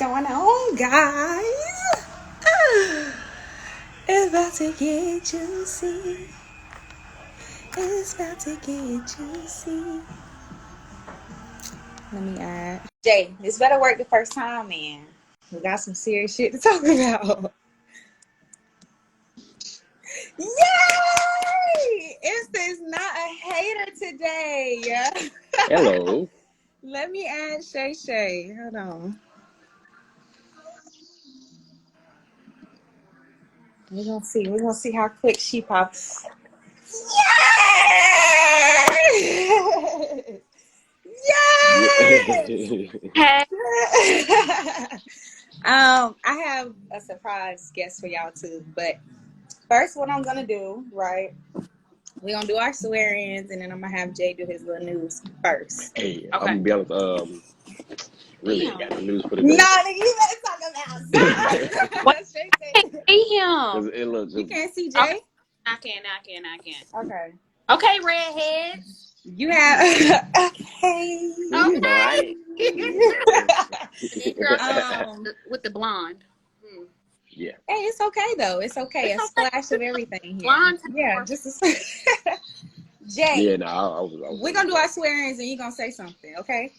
going on, guys? It's about to get juicy. It's about to get juicy. Let me add. Jay, this better work the first time, man. We got some serious shit to talk about. Yay! It's not a hater today. Hello. Let me add Shay Shay. Hold on. We're gonna see. We're gonna see how quick she pops. Yes! Yes! Hey. I have a surprise guest for y'all too. But first, what I'm gonna do, right? We're gonna do our swear-ins, and then I'm gonna have Jay do his little news first. Hey, Okay. I'm gonna be honest. Really ain't Damn. got the news for the No, day. nigga, you better talk about something. What? Shay I can't said- see him. It looks You just, can't see Okay. Jay? I can. Okay. Okay, redheads. You have okay. you know, Okay. Um, With the blonde. Hmm. yeah. Hey, it's okay though. It's okay. It's A okay. splash of everything here. Blonde. Yeah, just a Jay. Yeah, no, I was We're gonna do our swear-ins and you're gonna say something, okay?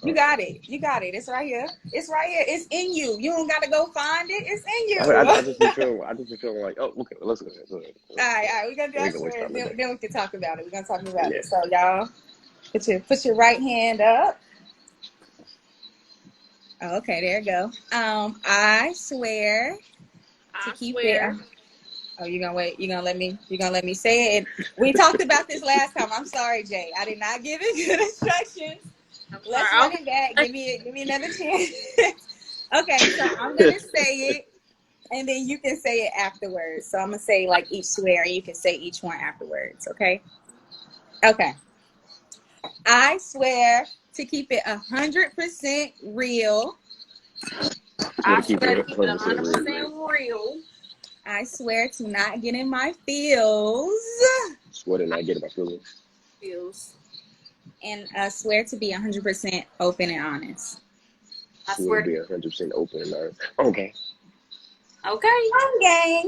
You got it. You got it. It's right here. It's right here. It's in you. You don't gotta go find it. It's in you. I just be feeling like, oh, okay, let's go. All right. We're gonna do We our can waste swear-ins. time today. Then we can talk about it. We're gonna talk about Yeah. it. So y'all, put your right hand up. Oh, okay, there you go. I swear to I keep swear. it. Oh, you're gonna wait. You're gonna let me say it. And we talked about this last time. I'm sorry, Jay. I did not give it good instructions. I'm Let's sorry. run it back. Give me another chance. Okay, so I'm gonna say it, and then you can say it afterwards. So I'm gonna say like each swear, and you can say each one afterwards. Okay. Okay. I swear to keep it 100% real. I Keep swear to it keep it 100% 100% real. I swear to not get in my feels. Swear to not get in my feelings. Feels. And I swear to be 100% open and honest. I Swear swear. to be 100% open and honest. Okay. Okay. Okay.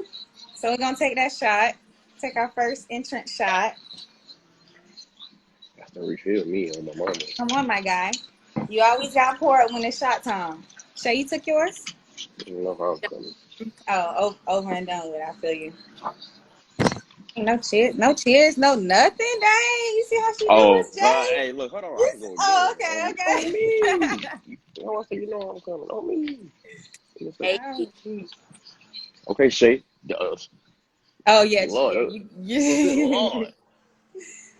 So we're gonna take that shot. Take our first entrance shot. That's to refill me on my mama. Come on, my guy. You always got pour it when it's shot time. Shay, you took yours? I don't know how I'm coming. Oh, over and done with. I feel you. No cheers, no nothing. Dang, you see how she do us, Jay? Hey, look, hold on. I can go Oh, again. okay. On me. You know, I know I'm coming. On me. Hey. Okay, Shay. Does. Oh yeah, Lord. yeah. Lord.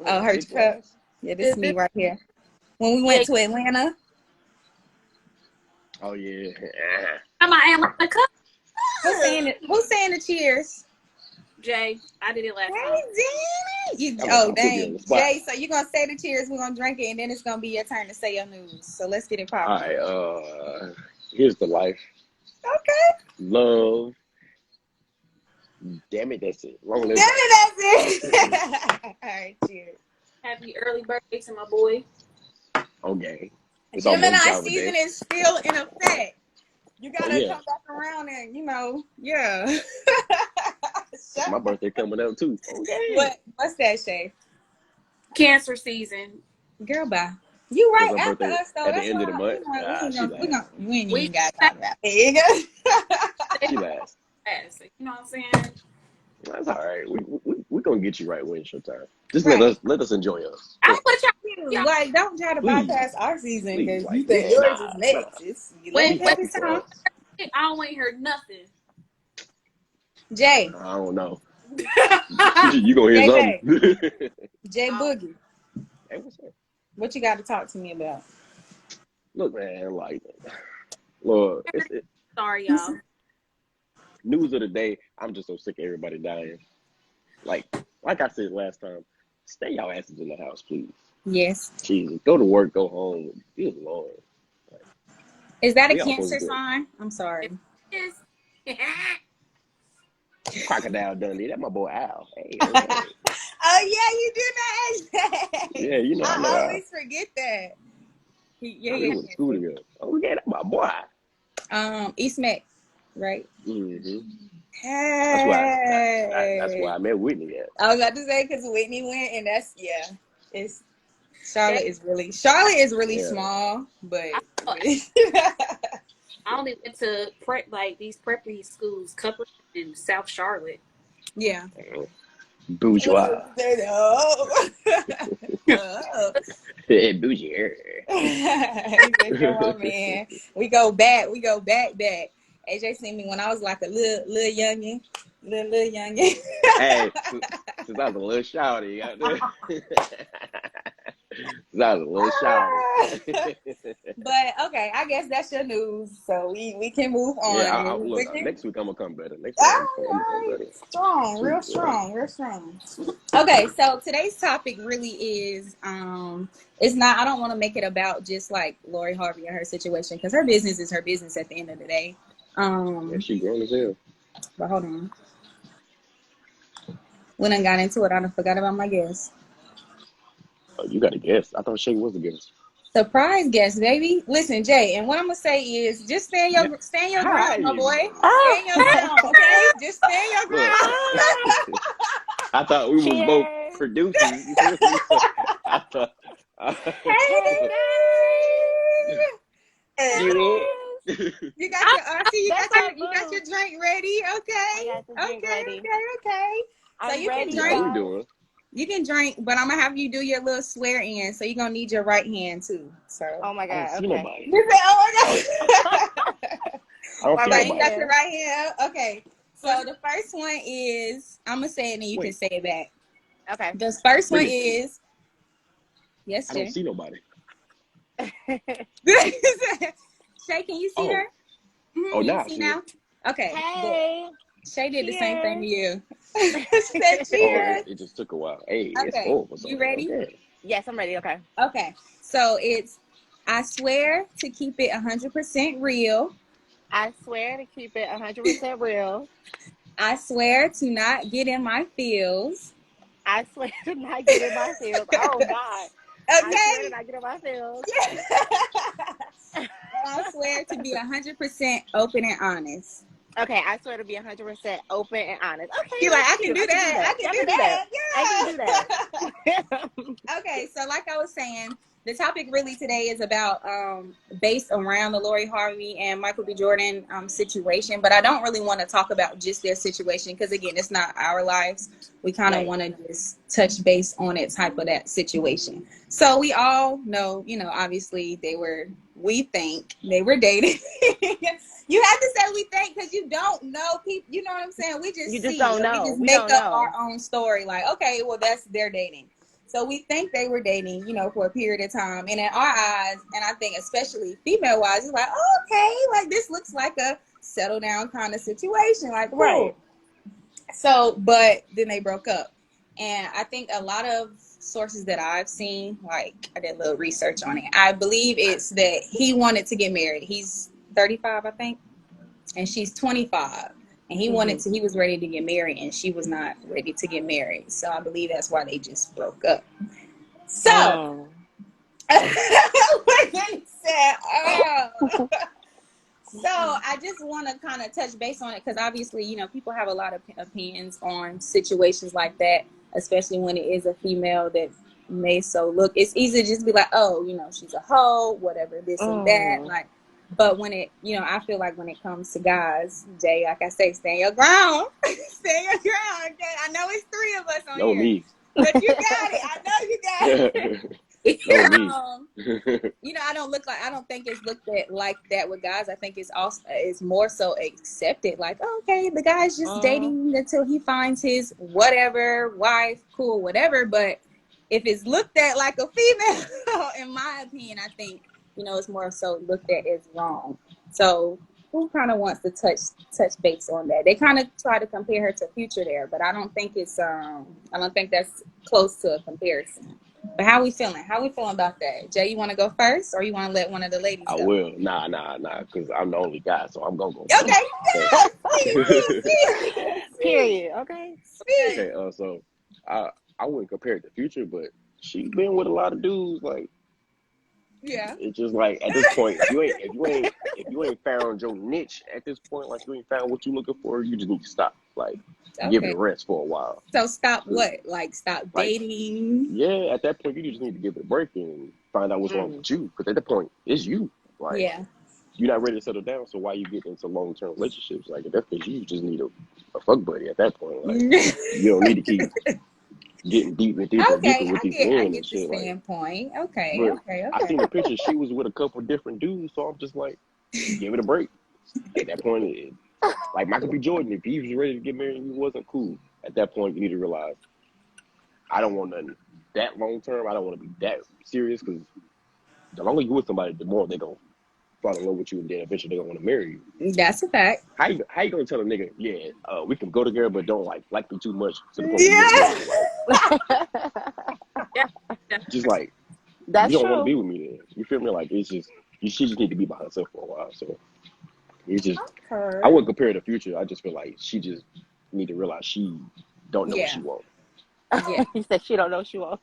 Oh, hurt your cup. Yeah, this is me right here. When we went to Atlanta. Oh yeah. Am I Atlanta Cup? Who's saying the cheers? Jay, I did it last Hey, time. damn. Dang. Jay, so you're going to say the cheers, we're going to drink it, and then it's going to be your turn to say your news. So let's get it popping. All right. Here's the life. Okay. Love. Damn it, that's it. Damn it, that's it. All right, cheers. Happy early birthday to my boy. Okay. It's Gemini almost season is still in effect. You got to yeah. come back around and, yeah. My birthday coming up, too. Okay. What's that, Shay? Cancer season. Girl, bye. You right after birthday us, though. at That's the end of the month. we ain't even got to talk about it. She last. You know what I'm saying? That's all right. We gonna get you right when it's your time. Just let us enjoy us. I put y'all. Like, don't try to bypass our season because you think yours is next. Wait, I don't want to hear nothing. Jay. I don't know. You gonna hear something? Jay Boogie. Hey, what's up? What you got to talk to me about? Look, man, Lord, sorry, y'all. News of the day. I'm just so sick of everybody dying. Like I said last time, stay y'all asses in the house, please. Yes. Jesus, go to work, go home. Good Lord. Is that a Cancer sign? I'm sorry. Yes. Crocodile Dundee. That my boy Al. Hey, oh yeah, you did that. Yeah, I know I always forget that. We went to school together. Oh yeah, that's my boy. East Met, right? Mm-hmm. That's Hey. why I met Whitney at. I was about to say because Whitney went, and that's it's That, Charlotte is really Yeah. small, but I, I only went to these preppy schools, Coupland in South Charlotte. yeah. Bourgeois. Oh. Oh. Bougie. He said, "Come on, man. We go back. Back. AJ seen me when I was like a little youngin, little youngin." Hey, since I was a little shouty, since I was a little shouty. But okay, I guess that's your news. So we can move Yeah, on. look. We can, Next week I'm gonna come better. Next week all I'm gonna come right. better. Strong, real strong, real strong. Okay, so today's topic really is it's not, I don't want to make it about just like Lori Harvey and her situation because her business is her business at the end of the day. Yeah, she grown as hell. But hold on. When I got into it, I done forgot about my guess. Oh, you got a guess? I thought Shay was a guess. Surprise guest, baby. Listen, Jay, and what I'm gonna say is just stand your Hi. ground, my boy. Oh, Stand your ground, okay? Just stand your Look, ground. I thought we was both cheers. producers. You feel me? So I thought. Hey, You know? you got your RC, you That's got my your boo. drink ready, okay? I got the drink ready. Okay. So I'm you ready, can How drink. we doing? You can drink, but I'm gonna have you do your little swear in, so you're gonna need your right hand too. So Oh my I don't God. see Okay. nobody. you say, oh my god. I don't My see So right you nobody. got hand. your right hand. Okay. So the first one is I'm gonna say it and you can Wait, say it back. Okay. The first one nigga, is yes, I don't Jay. see nobody. Shay, can you see Oh, her? oh, You now I see see her. now? Okay, good. Hey. Shay did the same thing to Cheers. you. She said Oh, cheers. it just took a while. Hey, it's Okay, full for you something. ready? Okay. Yes, I'm ready. Okay. Okay, so it's I swear to keep it 100% real. I swear to keep it 100% real. I swear to not get in my feels. I swear to not get in my feels. Oh God. I swear to Okay. not get in my feels. And I swear to be 100% open and honest. Okay, I swear to be 100% open and honest. Okay, You're like, that's I can cute. do that. I Yeah, can do that. I can do that. Yeah. Okay, so like I was saying, the topic really today is about based around the Lori Harvey and Michael B. Jordan situation, but I don't really want to talk about just their situation because again, it's not our lives. We kind of Right. want to just touch base on it type of that situation. So we all know, obviously we think they were dating. You have to say we think because you don't know people. You know what I'm saying? We just You just see don't and we know. just We make don't up know. our own story. Like, okay, well, that's their dating. So we think they were dating, for a period of time. And in our eyes, and I think especially female wise, it's like, oh, okay, like this looks like a settle down kind of situation. Like, cool. Right. So, but then they broke up. And I think a lot of sources that I've seen, like I did a little research on it. I believe it's that he wanted to get married. He's 35, I think, and she's 25. And he he was ready to get married, and she was not ready to get married. So I believe that's why they just broke up. So, Whitney said, oh. So I just want to kind of touch base on it because obviously, people have a lot of opinions on situations like that, especially when it is a female that may so look. It's easy to just be like, oh, she's a hoe, whatever, this and that. Like, but when it, I feel like when it comes to guys, Jay, like I say, stand your ground. Stand your ground. Okay? I know it's 3 of us on No here. me. But you got it. I know you got it. No me. I don't think it's looked at like that with guys. I think it's more so accepted. Like, oh, okay, the guy's just dating until he finds his whatever wife, cool, whatever. But if it's looked at like a female, in my opinion, I think it's more so looked at as wrong. So who kind of wants to touch base on that? They kind of try to compare her to Future there, but I don't think it's I don't think that's close to a comparison. But how we feeling? How we feeling about that? Jay, you want to go first, or you want to let one of the ladies I go? will. Nah, because I'm the only guy, so I'm gonna go Okay. first. Period. Okay. Okay. So I wouldn't compare it to Future, but she's been with a lot of dudes. Like Yeah. It's just like at this point, if you ain't found your niche at this point, like you ain't found what you looking for, you just need to stop. Like give it Okay. a rest for a while. So stop 'Cause, what? Like stop like dating? yeah, at that point you just need to give it a break and find out what's wrong with you. Because at that point, it's you. Like Yeah. you're not ready to settle down, so why you get into long term relationships? Like if that's because you just need a fuck buddy at that point. Like you don't need to keep getting deeper and deeper and deeper Okay, with these I men and get the shit. Like, standpoint. Okay, but okay, I okay. seen the picture. She was with a couple different dudes, so I'm just like, give it a break. At that point, like Michael B. Jordan, if he was ready to get married and you wasn't cool, at that point you need to realize I don't want nothing that long term. I don't want to be that serious because the longer you with somebody, the more they gonna fall in love with you, and then eventually they gonna want to marry you. That's a fact. How you gonna tell a nigga, yeah, we can go together, but don't like me too much to the point where you get Yeah. married? Like, Yeah. just like That's you don't want to true. be with me then. You feel me? Like it's just she just need to be by herself for a while. So it's just I Okay. wouldn't compare the future. I just feel like she just need to realize she don't know what Yeah. she wants. Yeah. You said she don't know she won't.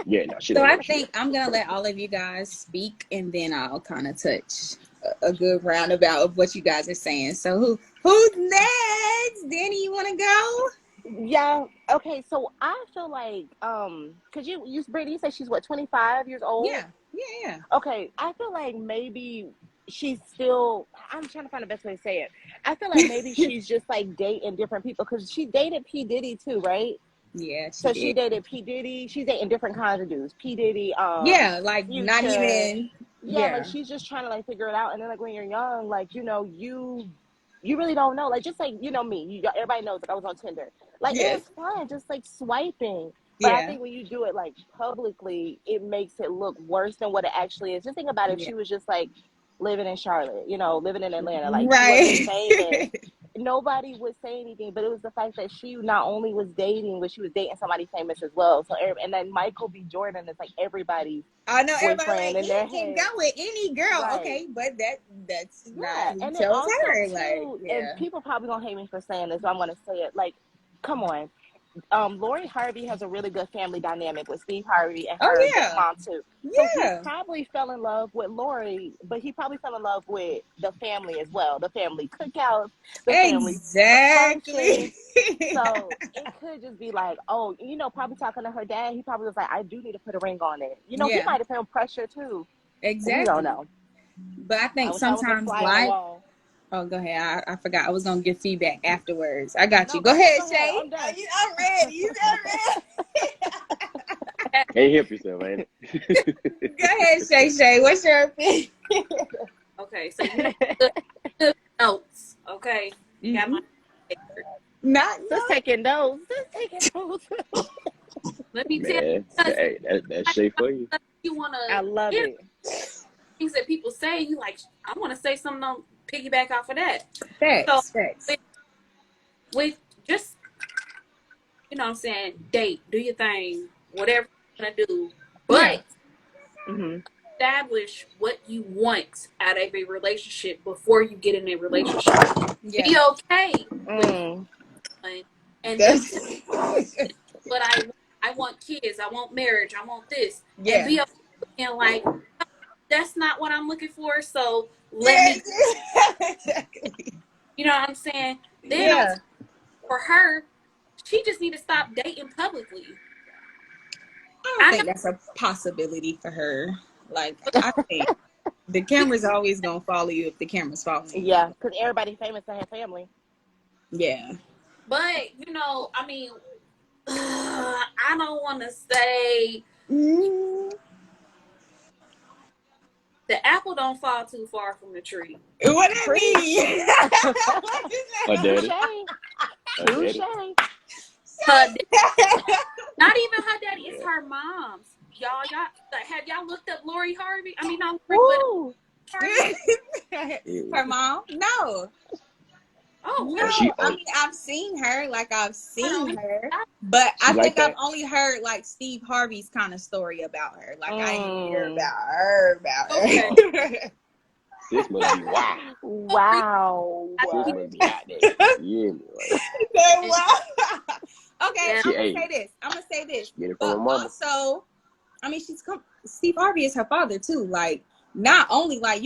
Yeah, no, she So don't know I what she think wants. I'm gonna let all of you guys speak, and then I'll kind of touch a good roundabout of what you guys are saying. So who's next? Danny, you want to go? Yeah. Okay. So I feel like cause you Brittany, you said she's what 25 years old. Yeah. Yeah. Okay. I feel like maybe she's still. I'm trying to find the best way to say it. I feel like maybe Yeah. she's just like dating different people because she dated P Diddy too, right? Yeah, she So she did. dated P Diddy. She's dating different kinds of dudes. P Diddy, Yeah, like not Future. even. Yeah, like Yeah. she's just trying to like figure it out. And then like when you're young, like you really don't know. Like just like me, everybody knows. Like I was on Tinder. Like it Yes. was fun, just like swiping. But I Yeah. think when you do it like publicly, it makes it look worse than what it actually is. Just think about it. If Yeah. she was just like living in Charlotte, living in Atlanta, like she wasn't Right. famous, nobody would say anything. But it was the fact that she not only was dating, but she was dating somebody famous as well. So and then Michael B. Jordan is like everybody's I know everybody boyfriend like in their he can go head. with any girl. Right. Okay, but that's not Yeah. he And then chose also her. Like, too, and yeah. people probably gonna hate me for saying this, but I'm gonna say it. Like, come on. Lori Harvey has a really good family dynamic with Steve Harvey and Oh her yeah. mom too. So he Yeah. probably fell in love with Lori, but he probably fell in love with the family as well. The family cookouts, the family Exactly. functions. So it could just be like, oh, probably talking to her dad, he probably was like, I do need to put a ring on it. He Yeah, might have felt pressure too. We don't exactly. know. But I I think wish I was a sometimes fly on the life. wall. Oh, go ahead. I forgot. I was gonna give feedback afterwards. I got you. No, Go ahead, go ahead. Shay. I'm done. I'm ready. You Can't help yourself, man. Go ahead, Shay. What's your opinion? Okay, so good notes. Okay, got my paper. Not Just no. taking notes. Just taking notes. Let me tell you, Man, because hey, that's shade for you. you want I to love hear it. things that people say. You like, I want to say something on piggyback off of that. So Facts. with just, what I'm saying, date, do your thing, whatever you want to do, Yeah. but establish what you want out of a relationship before you get in a relationship. Yeah. Be okay with one, and then That's what I want kids, I want marriage, I want this, and yeah. be okay with being like, that's not what I'm looking for. So let me, Exactly. you know what I'm saying? Then Yeah. for her, she just need to stop dating publicly. I I don't think that's a possibility for her. Like, I think the camera's always gonna follow you if the camera's following you. Yeah, because everybody famous in her family. Yeah. But I mean, I don't want to say the apple don't fall too far from the tree. What do you mean? Her daddy. Touche. Not even her daddy, it's her mom's. Y'all, have y'all looked up Lori Harvey? I mean, not Lori, but Harvey. Her mom? No. Oh, No, She I mean I've seen her, hold on. her, but I like think I've that? only heard like Steve Harvey's kind of story about her. Like I ain't hear Mm. about her. Okay. Sis must be wild. Wow. Sis must be out there. Yeah, like, Okay, Yeah. I'm gonna say this. get it from her But mama. also, I mean, Steve Harvey is her father too. Like, not only like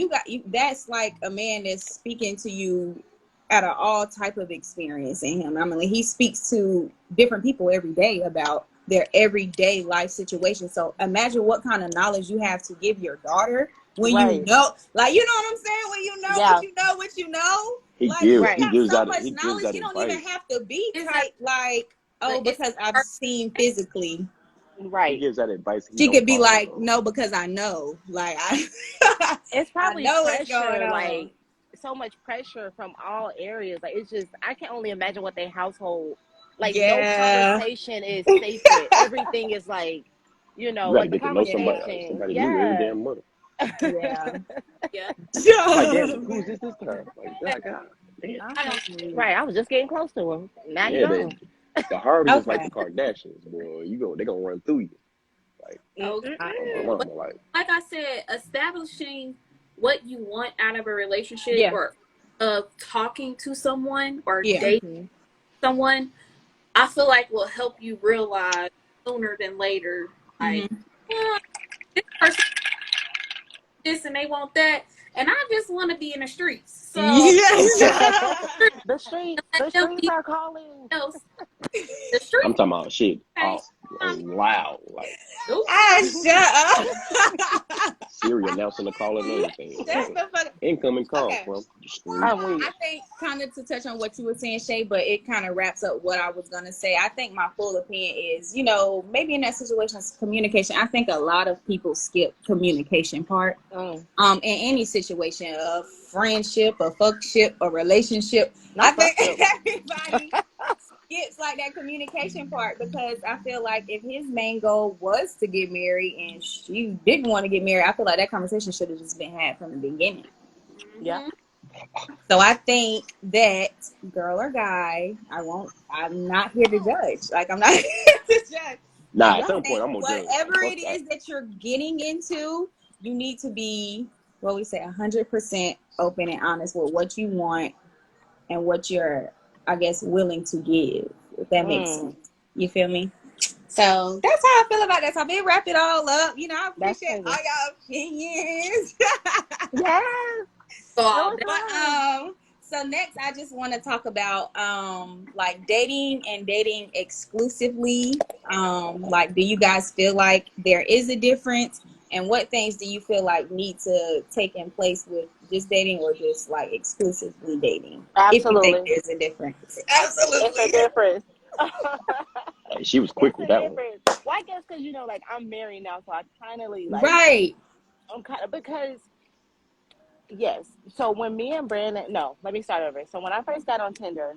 that's like a man that's speaking to you at all type of experience in him. I mean, he speaks to different people every day about their everyday life situation. So imagine what kind of knowledge you have to give your daughter when you Right. know, like, you know what I'm saying? When you know Yeah. what you know, what you know. He Like, gives you Right. he got gives so out much he gives knowledge. that You don't even advice. have to be Is that tight, like, oh, but it's because I've her seen physically. He Right. gives that advice he She don't could be follow like, though. no, because I know. Like, It's I probably know what's going pressure, on. like so much pressure from all areas. Like it's just I can only imagine what their household like. No Yeah. conversation is sacred. Everything is like, You got to like the get to know Yeah. conversation. somebody new every Yeah. damn month. Yeah. yeah. Like, damn, who's this time? Like, God, damn. I don't Right. I was just getting close to him. Now you Yeah, the gone. the Harveys is like Okay. the Kardashians, boy. They gonna run through you. Like, okay. my Mm-mm. But mama, like, like I said, establishing what you want out of a relationship Yeah. or of talking to someone or Yeah. dating Mm-hmm. someone, I feel like will help you realize sooner than later, like, Mm-hmm. yeah, this person this and they want that, and I just want to be in the streets. So Yes. let The them streets be are calling. else. The I'm streets talking about shit okay. loud, like Oops. Ah, shut up. Siri announcing the call and everything. That's the fuck. Incoming call Okay. from the street. I'm weak. I think kind of to touch on what you were saying, Shay, but it kind of wraps up what I was going to say. I think my full opinion is, maybe in that situation, it's communication. I think a lot of people skip communication part. Mm. In any situation, a friendship, a fuckship, a relationship, I Not think fucked up. everybody skips like that communication part because I feel like if his main goal was to get married and she didn't want to get married, I feel like that conversation should have just been had from the beginning. Yeah. Mhm. So I think that girl or guy, I'm not here to judge. Like, I'm not here to judge. Nah, I at some point think I'm gonna judge. Like, whatever fuck it that. is that you're getting into, you need to be, what we say, 100% open and honest with what you want and what you're, I guess, willing to give, if that makes Mm. sense. You feel me? So that's how I feel about that. So we wrap it all up. I That's appreciate crazy. all y'all opinions. Yes. So It was But fun. so next I just want to talk about like dating and dating exclusively. Like, do you guys feel like there is a difference? And what things do you feel like need to take in place with just dating or just like exclusively dating? If you think Absolutely. there's a difference. It's a Absolutely. difference. Like, she was quick It's with a that one. difference. Well, I guess because like I'm married now, so I kind of like Right. I'm kind of because yes. So when me and Brandon, no, let me start over. So when I first got on Tinder,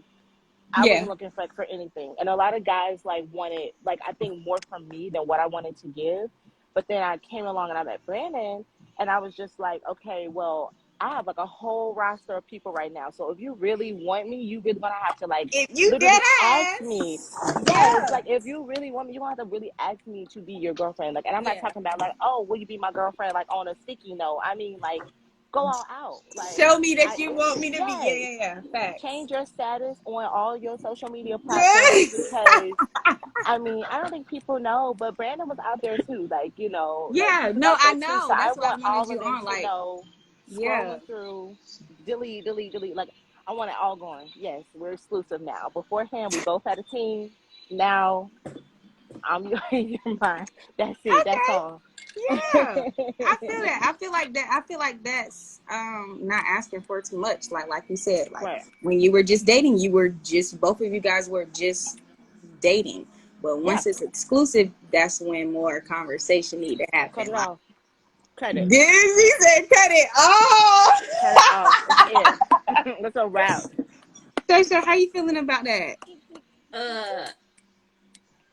I Yeah. wasn't looking for anything, and a lot of guys like wanted like I think more from me than what I wanted to give. But then I came along and I met Brandon, and I was just like, okay, well, I have like a whole roster of people right now. So if you really want me, you're gonna have to like If you dead literally ask me. ass. Yes, Yeah. like if you really want me, you're gonna have to really ask me to be your girlfriend. Like, and I'm not Yeah. talking about like, oh, will you be my girlfriend? Like on a sticky note. I mean, like, go all out. Like, Show me that I you want me to be. Yeah, yes, yeah, yeah. Facts. change your status on all your social media platforms Yeah. because I mean, I don't think people know, but Brandon was out there too. Like he Yeah, was no, out I there too. So know. I That's why I want wanted all you of them on. to Like, know, yeah, scrolling through, delete, delete, delete. Like I want it all going. Yes, we're exclusive now. Beforehand, we both had a team. Now I'm your mind. That's it. That's okay, all. yeah. I feel that. I feel like that. I feel like that's not asking for too much. Like you said, like Right. when you were just dating, you were just both of you guys were just dating. But Yeah. once it's exclusive, that's when more conversation need to Cut happen. it Like, off. Cut it. he said, cut it off. Cut it off. It's it. It's a wrap. Sasha, how you feeling about that? uh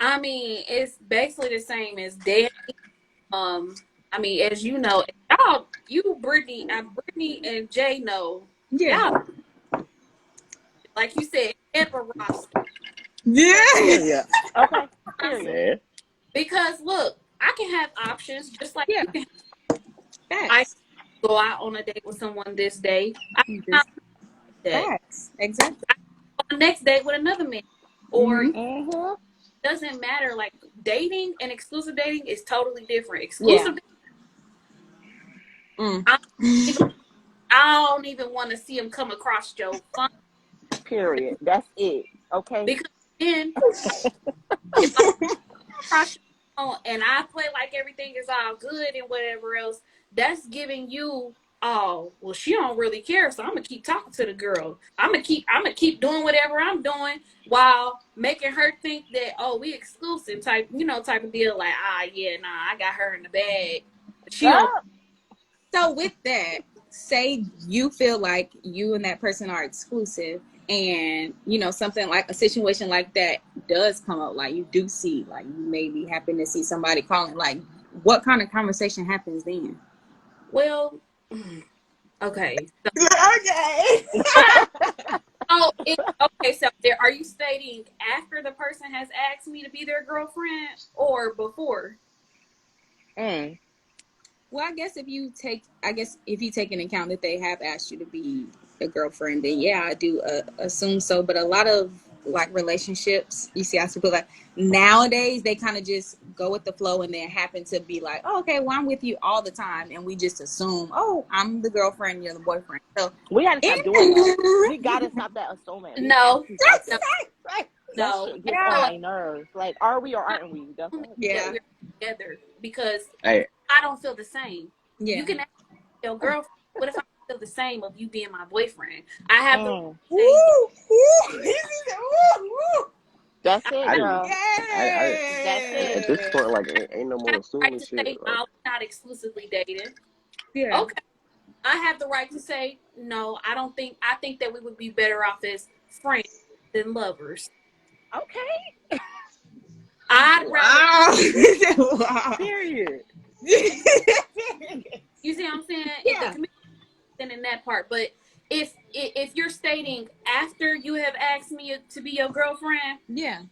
I mean, it's basically the same as dating. I mean, as you know, Brittany, Brittany and Jay know, Yeah. y'all, like you said, ever roster. Yeah. Period. Okay. Period. Man, Because look, I can have options just like Yeah. you can. I Facts. go out on a date with someone this day. I can Just that facts. Exactly. on the next date with another man, or Mm-hmm. Mm-hmm. doesn't matter. Like dating and exclusive dating is totally different. Yeah. Exclusive, Mm. I don't even want to see him come across your phone Period. That's it. Okay. because then if I cross your phone and I play like everything is all good and whatever else, that's giving you, oh well, she don't really care, so I'm gonna keep talking to the girl. I'm gonna keep doing whatever I'm doing while making her think that, oh, we exclusive type, type of deal. Like, yeah, nah, I got her in the bag, but she don't. Ah, So with that, say you feel like you and that person are exclusive, and something like a situation like that does come up, like you do see, like you maybe happen to see somebody calling, like what kind of conversation happens then? Well, okay. Okay. Okay. So are you stating after the person has asked me to be their girlfriend or before? mm. Well, I guess if you take into account that they have asked you to be a girlfriend, then yeah, I do assume so. But a lot of like relationships, you see, I suppose like nowadays they kind of just go with the flow and then happen to be like, oh, okay, well I'm with you all the time, and we just assume, oh, I'm the girlfriend, you're the boyfriend. So We gotta stop doing that. We gotta stop that assuming. We No, have to stop that's that. right. That no. shit gets Yeah. on my nerves. Like, are we or aren't we? That's it. Yeah. We're together because Hey, I don't feel the same. Yeah. You can ask your girlfriend. What if I feel the same of you being my boyfriend? I have the Mm. Woo, woo. Woo, woo. That's it, I didn't. girl. At That's this it. point, like, ain't no more right assuming to shit. say Like, no, we're not exclusively dating. Yeah. Okay. I have the right to say no. I think that we would be better off as friends than lovers. Okay. I'd rather. Wow. Wow. Period. You see what I'm saying? Yeah. If the commitment in that part, but if you're stating after you have asked me to be your girlfriend, Yeah.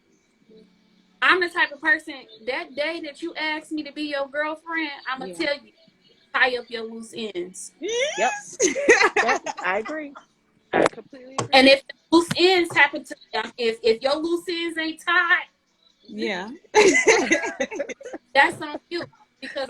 I'm the type of person that day that you asked me to be your girlfriend, I'm gonna tell you, tie up your loose ends. Yep. Yep. I agree. I completely agree. And if the loose ends happen to, if your loose ends ain't tied, Yeah. that's on you, because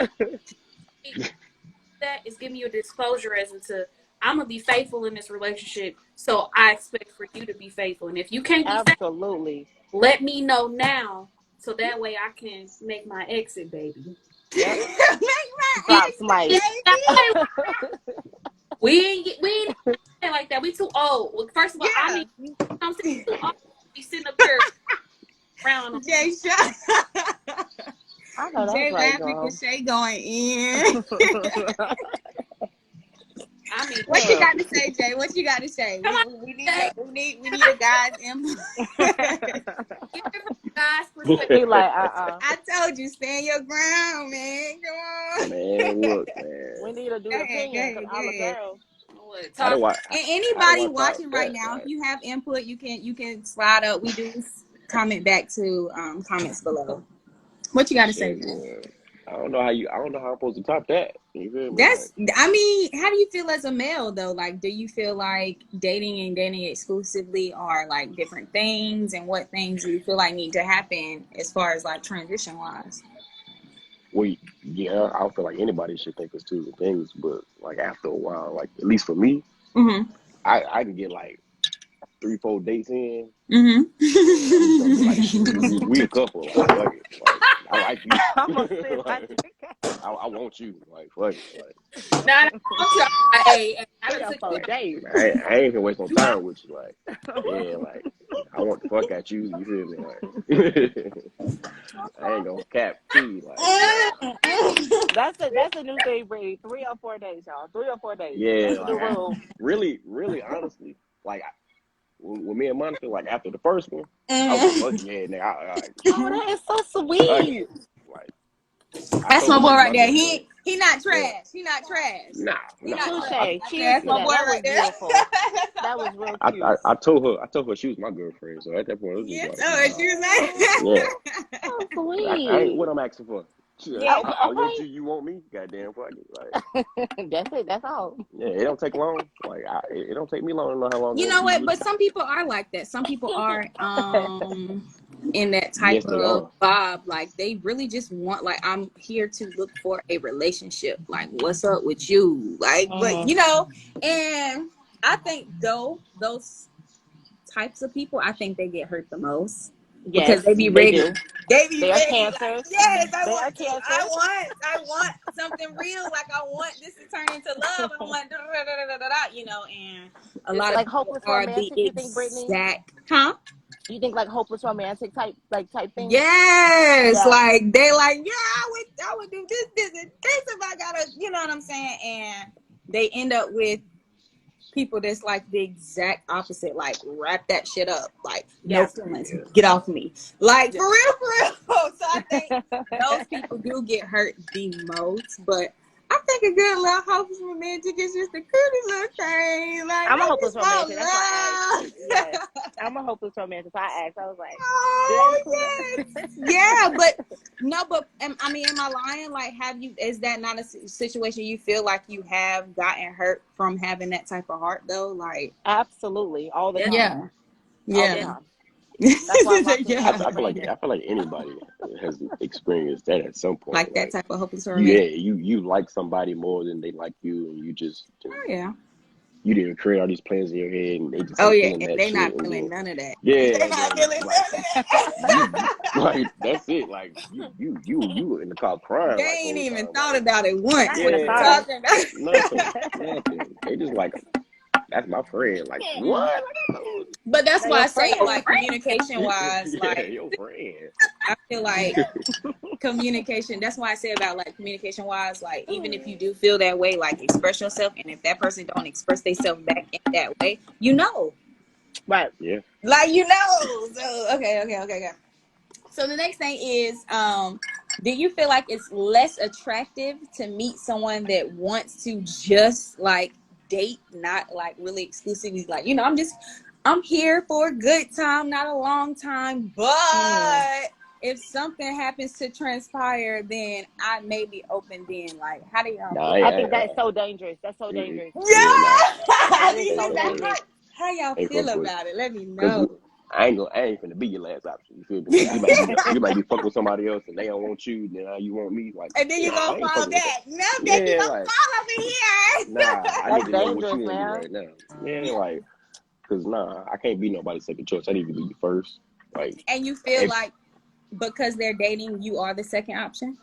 that is giving you a disclosure as to I'm gonna be faithful in this relationship, so I expect for you to be faithful. And if you can't be faithful, Absolutely. let me know now, so that way I can make my exit, baby. Yep. Make my Drop ex, mic. baby. We ain't like that. We too old. Well, first of all, Yeah. I'm too old to be sitting up there around. Jay shot. I know that's Jay right, laughing girl. because Shay going in. I mean, What you got to say, Jay? What you got to say? Come on, We Jay. need a guy's input. Give it from the guy's perspective. He like, I told you, stand your ground, man. Come on. man, look, we man. need a dude Go ahead, opinion go because ahead, I'm go a ahead. girl. What, I talk don't want. And I don't anybody want to talk watching right that. now, Like, if you have input, you can slide up. We do comment back to comments below. What you got to say, shit, Jay? man. I don't know how I'm supposed to top that. You feel me? That's, Like, I mean, how do you feel as a male though? Like, do you feel like dating and dating exclusively are like different things, and what things do you feel like need to happen as far as like transition wise? well, yeah, I don't feel like anybody should think it's two things, but like after a while, like at least for me, Mm-hmm. I can get like 3-4 dates in. Mm-hmm. I'm gonna be like, shit, we a couple. Like, fuck it. Like, I like you. I'm gonna sit Like, like, I want you. Like, fuck it. Like, nah, hey, I done 3 or took 4 you days. I ain't gonna waste no out. time with you. Like, yeah, like I want the fuck at you. You feel me? Like, I ain't gonna cap T. Like, That's a new thing, Brady. 3 or 4 days, y'all. 3 or 4 days. yeah, That's the like rule. really, honestly, like when me and Monica, like after the first one, I was like, fuck yeah, nigga. Oh, that is so Fuck sweet. it. Like, I That's told my her boy she was right my there. girlfriend. He not Yeah, trash. He not trash. nah, He nah. not Touche. trash. I said, Cheers that's to my that. boy That was right there. beautiful. That was real cute. I told her she was my girlfriend. So at that point, it was Yeah, just so like, she was yeah. So like, I ain't what sweet. I'm asking for. Shit, Yeah. I Okay. want you, you want me. Goddamn, fuck it. Like, That's it. That's all. yeah, it don't take long. Like, it don't take me long to know how long I You want to know be what? with But some people are like that. Some people are in that you. type Yes, they of are. vibe. Like they really just want, like, I'm here to look for a relationship. Like, what's up with you? Like, but Hmm. you know, and I think though those types of people, I think they get hurt the most because Yes, they be they ready. do. They be They are ready. Like, cancers. yes, I They are want to. cancers. I want something real. Like, I want this to turn into love. I want, da, da, da, da, da, da, you know, and a It's lot of Like people hopeless are the romantic, you think, Brittany? exact, huh? You think like hopeless romantic type thing? Yes, Yeah. like they like, yeah, I would do this, and this if I gotta, you know what I'm saying? And they end up with people that's like the exact opposite, like wrap that shit up, like no yeah. feelings, Yeah. get off me, like Yeah. for real, for real. So I think those people do get hurt the most, but I think a good little hopeless romantic is just the cutest little thing. Like I'm a they hopeless just want romantic. That's why I asked. Yes. love. I'm a hopeless romantic. So I asked. I was like, do that Oh include yes, us? yeah, but no, but I mean, am I lying? Like, have you? Is that not a situation you feel like you have gotten hurt from having that type of heart though? Like, Absolutely. All the Yeah. time. yeah, All the Yeah. yeah, time. That's why I'm locked into I, yeah, I feel like Pennsylvania. I feel like anybody has experienced that at some point. like that Like, type of hopeless yeah, romantic. you like somebody more than they like you, and Oh yeah, you didn't create all these plans in your head, and they just oh ain't yeah, feeling and that they shit, not and feeling then none of that. yeah, They and not then feeling like none of that. like that's it. Like you in the car crying like They ain't whole even time. thought Like, about it once. Not even What a are you yeah, sign. talking about? nothing. They just like that's my friend. Like what? Like, I know. But that's Not why your I say friend. like communication wise, Yeah, like your friend. I feel like communication, that's why I say about like communication wise, like even if you do feel that way, like express yourself, and if that person don't express themselves back in that way, you know, Right. Yeah, like, you know. So okay. So the next thing is do you feel like it's less attractive to meet someone that wants to just like date, not like really exclusively, like, you know, I'm here for a good time, not a long time, Hmm. but if something happens to transpire, then I may be open then. Like, how do y'all nah, feel? I think that's so dangerous. That's so mm-mm. dangerous. Yeah, nah. Yeah. That is Ain't so fucking with it. dangerous. How y'all Ain't feel fucking with it. about it? Let me Cause know. I ain't finna be your last option. You feel me? Like you might be fucking with somebody else and they don't want you, then now you want me. Like, And then you nah, I gonna ain't fall fucking with that. back. No, baby, Yeah, don't like fall over nah, I That's need to know what dangerous, you want to do man. right now. Yeah, like, cause nah, I can't be nobody's second choice. I need to be your first. Like, And you feel if like because they're dating, you are the second option?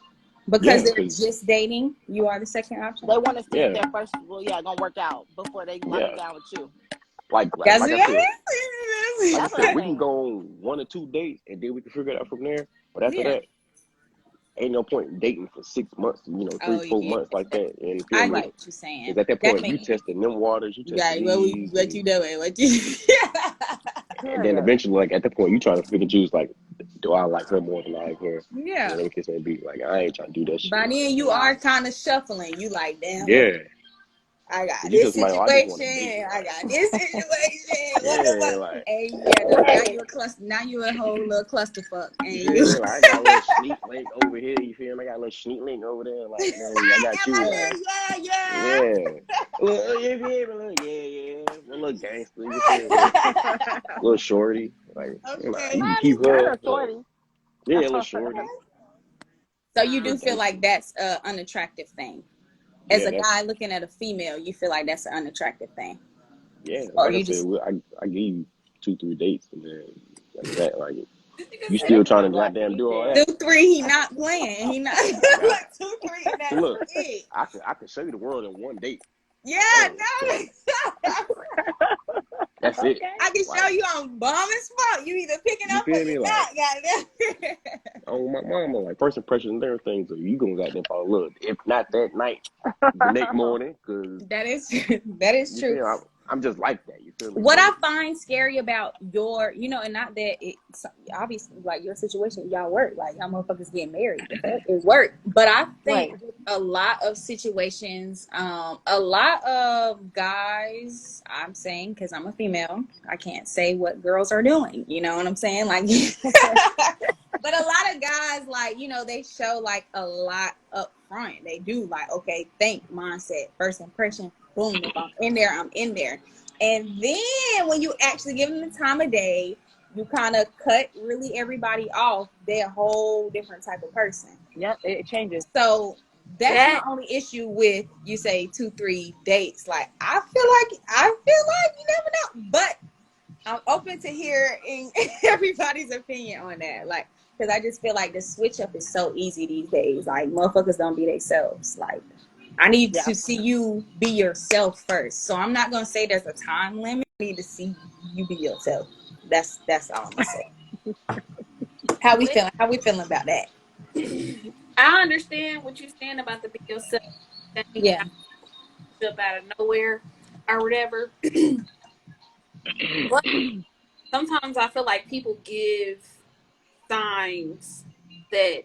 Because yeah, they're cause just dating, you are the second option? They want to see if yeah, their first, well, yeah, gonna work out before they lock yeah, it down with you. Yes, like I yes. said, That's what I we can think. go on 1 or 2 dates and then we can figure it out from there. But after Yeah. that, ain't no point in dating for 6 months, three, Oh, 4 months yes. like that. And you feel I me? get what you're Because saying. at that That point, you makes testing them waters, you testing right. these, What and you doing? What you? then Period. eventually, like at that point, you trying to pick and choose. Like, do I like her more than I like her? And Yeah. whatever case may be. Like, I ain't trying to do that shit. By then, you Nah. are kind of shuffling. You like, damn, what? Yeah, I got cause you this just somebody. Oh, I just want to situation. date. I Like, got this situation. What the yeah, fuck? like, And yeah, now Right. you a cluster. Now you a whole little clusterfuck, and you you. feel me? Like, I got a little sneak link over here. You feel me? I got a little sneak link over there. Like, man, I got Am you. I Like, little? Yeah. yeah. Well, you feel me? Look, yeah. A little gangster. You feel me? Little shorty. Like, nah, Okay. you can Not, keep not her. a shorty. Yeah, a little shorty. So you Little do feel gangster. like that's a unattractive thing. As Yeah, a that's guy looking at a female, you feel like that's an unattractive thing, yeah. or Like I you said, just I give you 2, 3 dates, and then after that, like this nigga you said still That's trying to exactly what goddamn he do all said. that. 2, 3. He not playing. He not Nah. like 2, 3. And See, that's look, it. I can show you the world in one date Yeah, alone. no. So that's it. Okay. I can show Like, you on bomb and spot. You either picking you up or feel me? you Like, not. Goddamn. oh my mama, like first impressions and everything. So you gonna goddamn fall in love. If not that night, the next morning, cause That is true. That is you true. feel I'm just like that. You feel me? What I So find scary about your, you know, and not that it's obviously like your situation, y'all work, like y'all motherfuckers getting married, the fuck is work. But I think Right. a lot of situations, a lot of guys, I'm saying, because I'm a female, I can't say what girls are doing. You know what I'm saying? Like, But a lot of guys, like, you know, they show like a lot up front. They do like, okay, think, mindset, first impression, boom. If I'm in there, I'm in there. And then when you actually give them the time of day, you kind of cut really everybody off. They're a whole different type of person. Yep, it changes. So that's That my only issue with, you say 2-3 dates. Like I feel like you never know. But I'm open to hearing everybody's opinion on that. Like, because I just feel like the switch up is so easy these days. Like motherfuckers don't be themselves. Like I need Yeah. to see you be yourself first. So I'm not gonna say there's a time limit. I need to see you be yourself. That's all I'm gonna say. How we feeling? How we feeling about that? I understand what you're saying about the be yourself thing. Yeah. Up out of nowhere or whatever. But sometimes I feel like people give signs that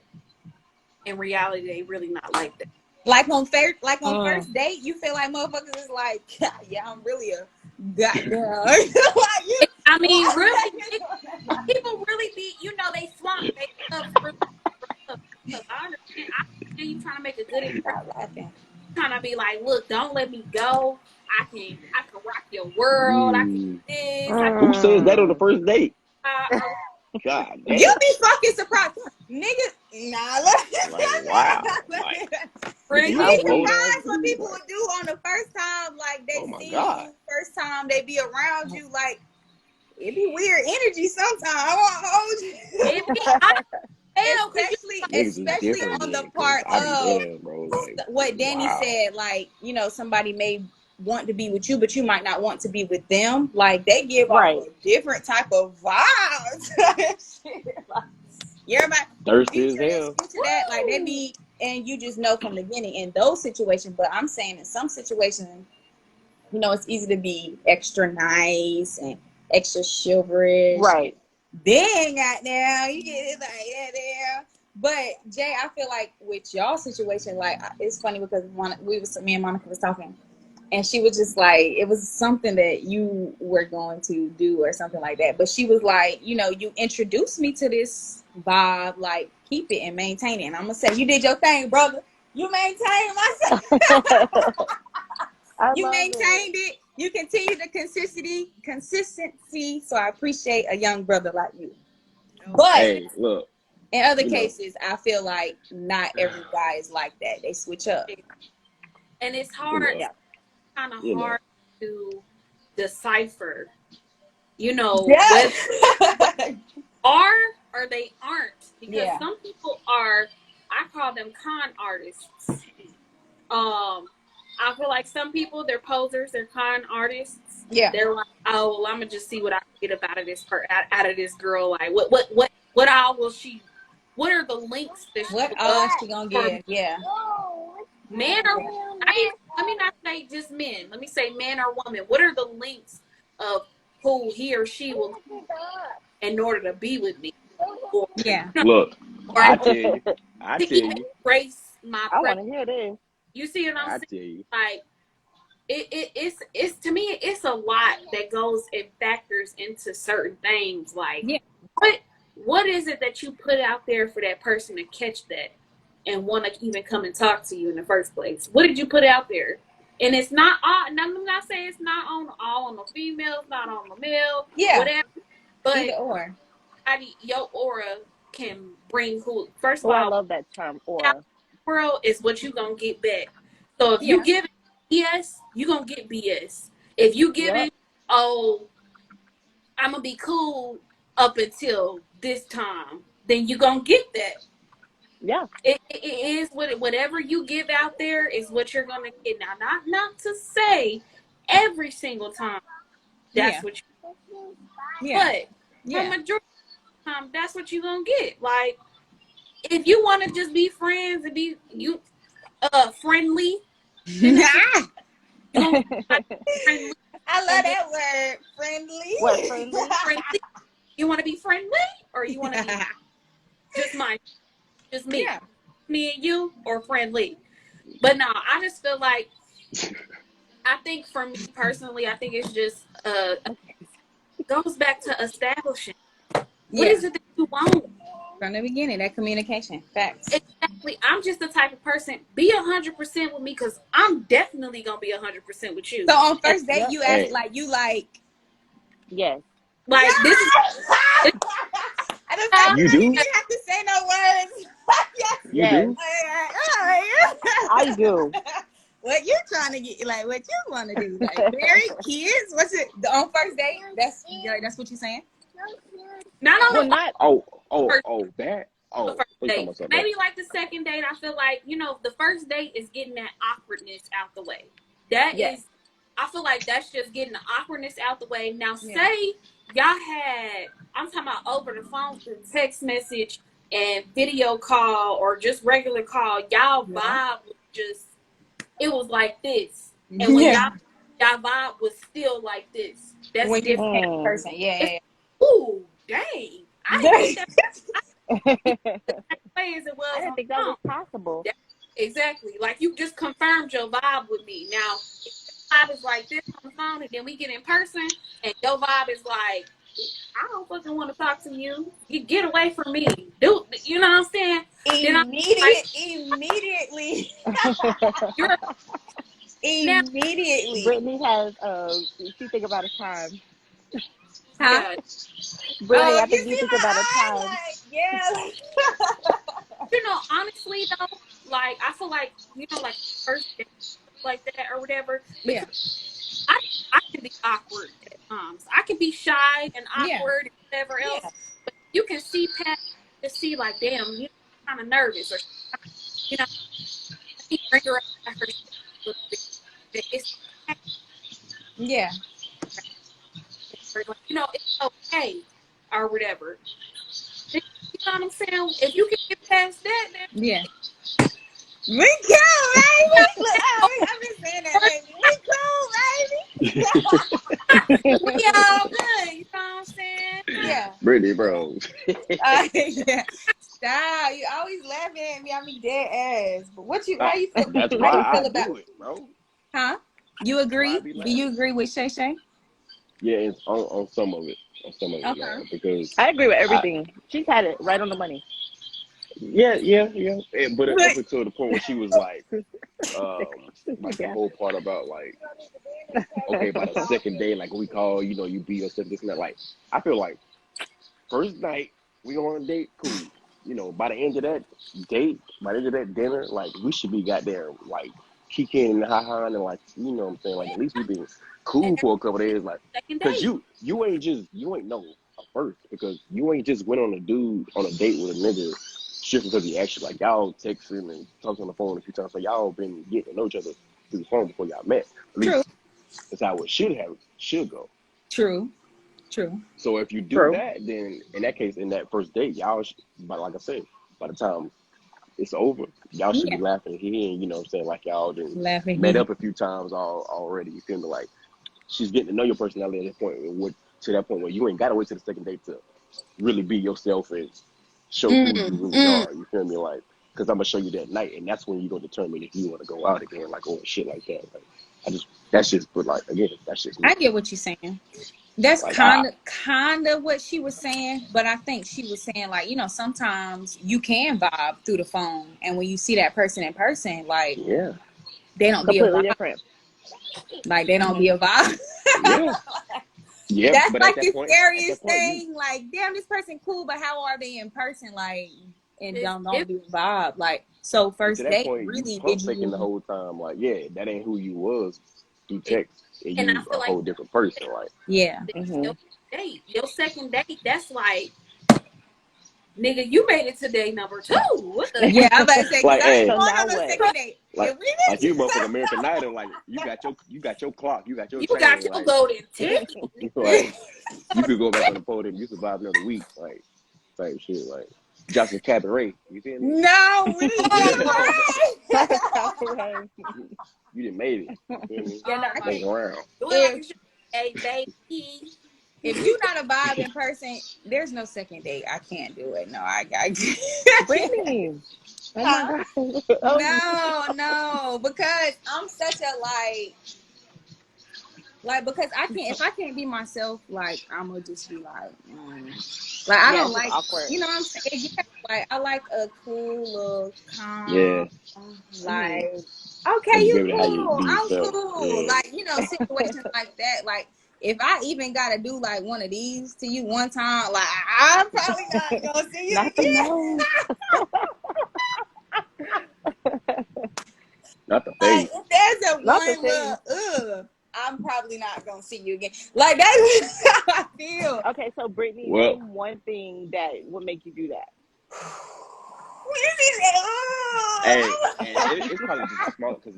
in reality they really not like that. Like on first date, you feel like motherfuckers is like, yeah, I'm really a goddamn. Like, you, I mean, really, people really be, you know, they swamp they stuff really. I understand you trying to make a good impression. stop laughing. Trying to be like, look, don't let me go. I can rock your world. I can do this. Who says that on the first date? God damn. You be fucking surprised, nigga. Nah, look. Like, wow. Like, Really? you You be be slow surprised down what too. people Like, would do on the first time, like they oh my see God. you first time they be around you, like it be weird energy sometimes. I won't hold you. It be, I hell, 'cause you Niggas is Especially different on the then, 'cause part I be of damn, bro. Like, what Danny wow. said, like, you know, somebody may want to be with you, but you might not want to be with them. Like they give Right. off a different type of vibes. Like, everybody Thirsty as future this, hell. future that, like they be, and you just know from the beginning in those situations. But I'm saying in some situations, you know, it's easy to be extra nice and extra chivalrous. Right. Then goddamn, you get it like yeah, there. But Jay, I feel like with y'all situation, like it's funny because me and Monica was talking, and she was just like, it was something that you were going to do or something like that. But she was like, you know, you introduced me to this vibe, like keep it and maintain it. And I'm gonna say, you did your thing, brother. You maintained myself. You maintained it. You continue the consistency. So I appreciate a young brother like you. But Hey, look. in other You know. cases, I feel like not every guy is like that. They switch up. and it's hard, You know. kind of You know. hard to decipher. You know, Yeah. whether are or they aren't, because Yeah. some people are. I call them con artists. I feel like some people, they're posers, they're con artists. Yeah. They're like, oh, well, I'm gonna just see what I can get up out of this out of this girl. Like, what all will she? What are the links that she? What all she gonna give? Yeah. Man or let me not say just men. Let me say man or woman. What are the links of who he or she will in order to be with me? Or, Yeah. Look, or I tell you. to even embrace my I presence. want to hear this. You see what I'm I saying? tell you. Like it's to me it's a lot that goes and factors into certain things. Like Yeah. what is it that you put out there for that person to catch that and want to even come and talk to you in the first place? What did you put out there? And it's not all. And I'm not saying it's not on the females, not on the male, Yeah. whatever. But Either or. your aura can bring who. First of Oh, I all, love that term, aura. world is what you gonna get back. So if Yeah. you give it BS, you gonna get BS. If you give Yep. it, oh, I'm gonna be cool up until this time, then you gonna get that. Yeah. It is whatever you give out there is what you're gonna get. Now, not to say every single time that's Yeah. what you, Yeah. but Yeah. for majority of the time that's what you gonna get. Like if you want to just be friends and be friendly, then that's friendly. I love that word, friendly. What, friendly? Friendly. You want to be friendly, or you want to be just me, Yeah. me and you, or friendly? But no, I just feel like I think for me personally, I think it's just goes back to establishing what is it that you want. From the beginning, that communication. Facts. Exactly. I'm just the type of person, be 100% with me because I'm definitely gonna be 100% with you. So on And first date, Yep. you ask Hey, like you like. Yes. like this is this, I just fact you that you do? didn't have to say no words. Yes. You Yes. do? I do. What you trying to get? Like what you want to do? Like marry, kids? What's it? On first date? That's what you saying? not Well, only not. first, That? the Oh, first they talking date, about something else. maybe like the second date. I feel like the first date is getting that awkwardness out the way. That Yes. is, I feel like that's just getting the awkwardness out the way. Now, Yeah. say y'all had, I'm talking about over the phone, through text message and video call or just regular call. Y'all Yeah. vibe was just, it was like this, and when Yeah. y'all vibe was still like this. That's When you different. became a person, yeah. Ooh, dang! I didn't think that way as it I was didn't on think the that phone. was possible. Exactly. Like you just confirmed your vibe with me. Now, if your vibe is like this on the phone, and then we get in person, and your vibe is like, I don't fucking want to talk to you. You get away from me, dude. You know what I'm saying? Then I'm like, Immediately. you're now, Immediately. Brittany has she think about a time. Huh? yeah. Brittany, I You think you see think my about a eyes? time. Like, yeah. Honestly though, like I feel like like first date, stuff like that or whatever, Yeah. because I can be awkward at times. I can be shy and Yeah. awkward and whatever else. Yeah. But you can see past, just see like, damn, kind of nervous or let me bring her up to her shit a little bit. It's okay. Yeah. Like, it's okay or whatever. You know what I'm saying? If you can get past that, then Yeah. We cool, baby. Look, I've been saying that lately. We cool, baby. we all good. You know what I'm saying? Yeah. Brittany, bro. Yeah. Stop. You always laughing at me. I mean, dead ass. But how you feel? That's How why you I feel about? do it, bro. Huh? You That's why I agree? be Do you laughing. agree with Shay Shay? Yeah, it's on some of it. On some of it Okay. now. Because I agree with I everything. She's had it right on the money. yeah. But up until the point where she was like Yeah. the whole part about like, okay, by the second day, like we call, you be yourself, this and that. Like, I feel like first night we go on a date, cool. By the end of that date, by the end of that dinner, like we should be goddamn like kicking and ha and like, you know what I'm saying? Like at least we been cool And for a couple of days, like, second cause date. you ain't know a first, because you ain't just went on a date with a nigga just because he actually, like, y'all texting and talking on the phone a few times, so y'all been getting to know each other through the phone before y'all met. At True. least that's how it should go. True. So if you do True. that, then in that case, in that first date, but like I said, by the time it's over, y'all should Yeah. be laughing here, and you know what I'm saying, like y'all done Laughing. met up a few times already. You feel me? Like she's getting to know your personality at that point, to that point where you ain't gotta wait till the second date to really be yourself and show who you really are. You feel me? Like, because I'm gonna show you that night, and that's when you're gonna determine if you want to go out again, like, or shit like that. Like, but like again, that's just me. I get what you're saying. That's Like, kind of what she was saying, but I think she was saying like, sometimes you can vibe through the phone, and when you see that person in person, like yeah, they don't be a Completely vibe. different. Like they don't be a vibe. yeah. That's But like at the that point, scariest thing. Like, damn, this person cool, but how are they in person? Like, and It's don't be a vibe. Like, so to first that date, point, you really, pump did faking the you? whole time. Like, yeah, that ain't who you was through text, and and I you feel a like whole different person. Like, Yeah. your second date, that's like, nigga, you made it to day number 2. What the? Yeah, I'm about to say because like, I ain't hey, So going now on a what? second date. like, If we didn't, you motherfucking American Idol. Like, you got your clock, you got your You got chain. your Like, golden ticket. like you could go back on the podium, you survive another week, like type shit. Like Jocelyn Cabaret, you feel me? no, we You done made it. You feel me? Yeah, no, Oh I my Hang can't. around. Do it like If a shit. Hey, baby. if you not a vibe in person, there's no second date. I can't do it. No, I can't. Brittany. Oh Huh? my god. Oh, No, because I'm such a because I can't, if I can't be myself, like I'm gonna just be like I yeah, don't it's just like, awkward. you know what I'm saying? like I like a cool little calm, Yeah, like, I okay, just be you able to have you cool, be I'm yourself. cool. Yeah. Like, situations like that. Like, if I even gotta do like one of these to you one time, like I'm probably not gonna see you Not the again. nose. Not the Like, face. if there's a Not the one face. little I'm probably not gonna see you again. Like, that's how I feel. Okay, so Brittany, Well, name one thing that would make you do that. When you see that, hey, and it's probably just a small because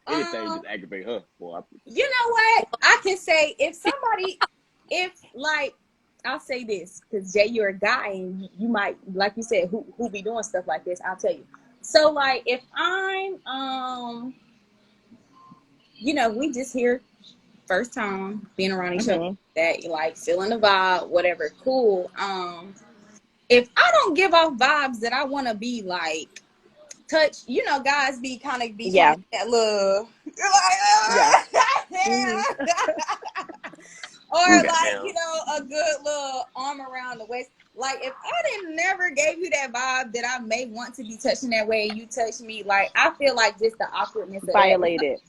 anything just aggravate her. Boy, you know what? I can say if like, I'll say this because Jay, you're a guy and you might, like you said, who be doing stuff like this. I'll tell you. So like, if I'm we just here first time being around each other, that like feeling the vibe, whatever, cool. If I don't give off vibes that I want to be like touch, guys be kind of be trying Yeah. to get that little Yeah. or like, goddamn. a good little arm around the waist. Like, if I didn't never gave you that vibe that I may want to be touching that way and you touch me, like, I feel like just the awkwardness of that, Violated.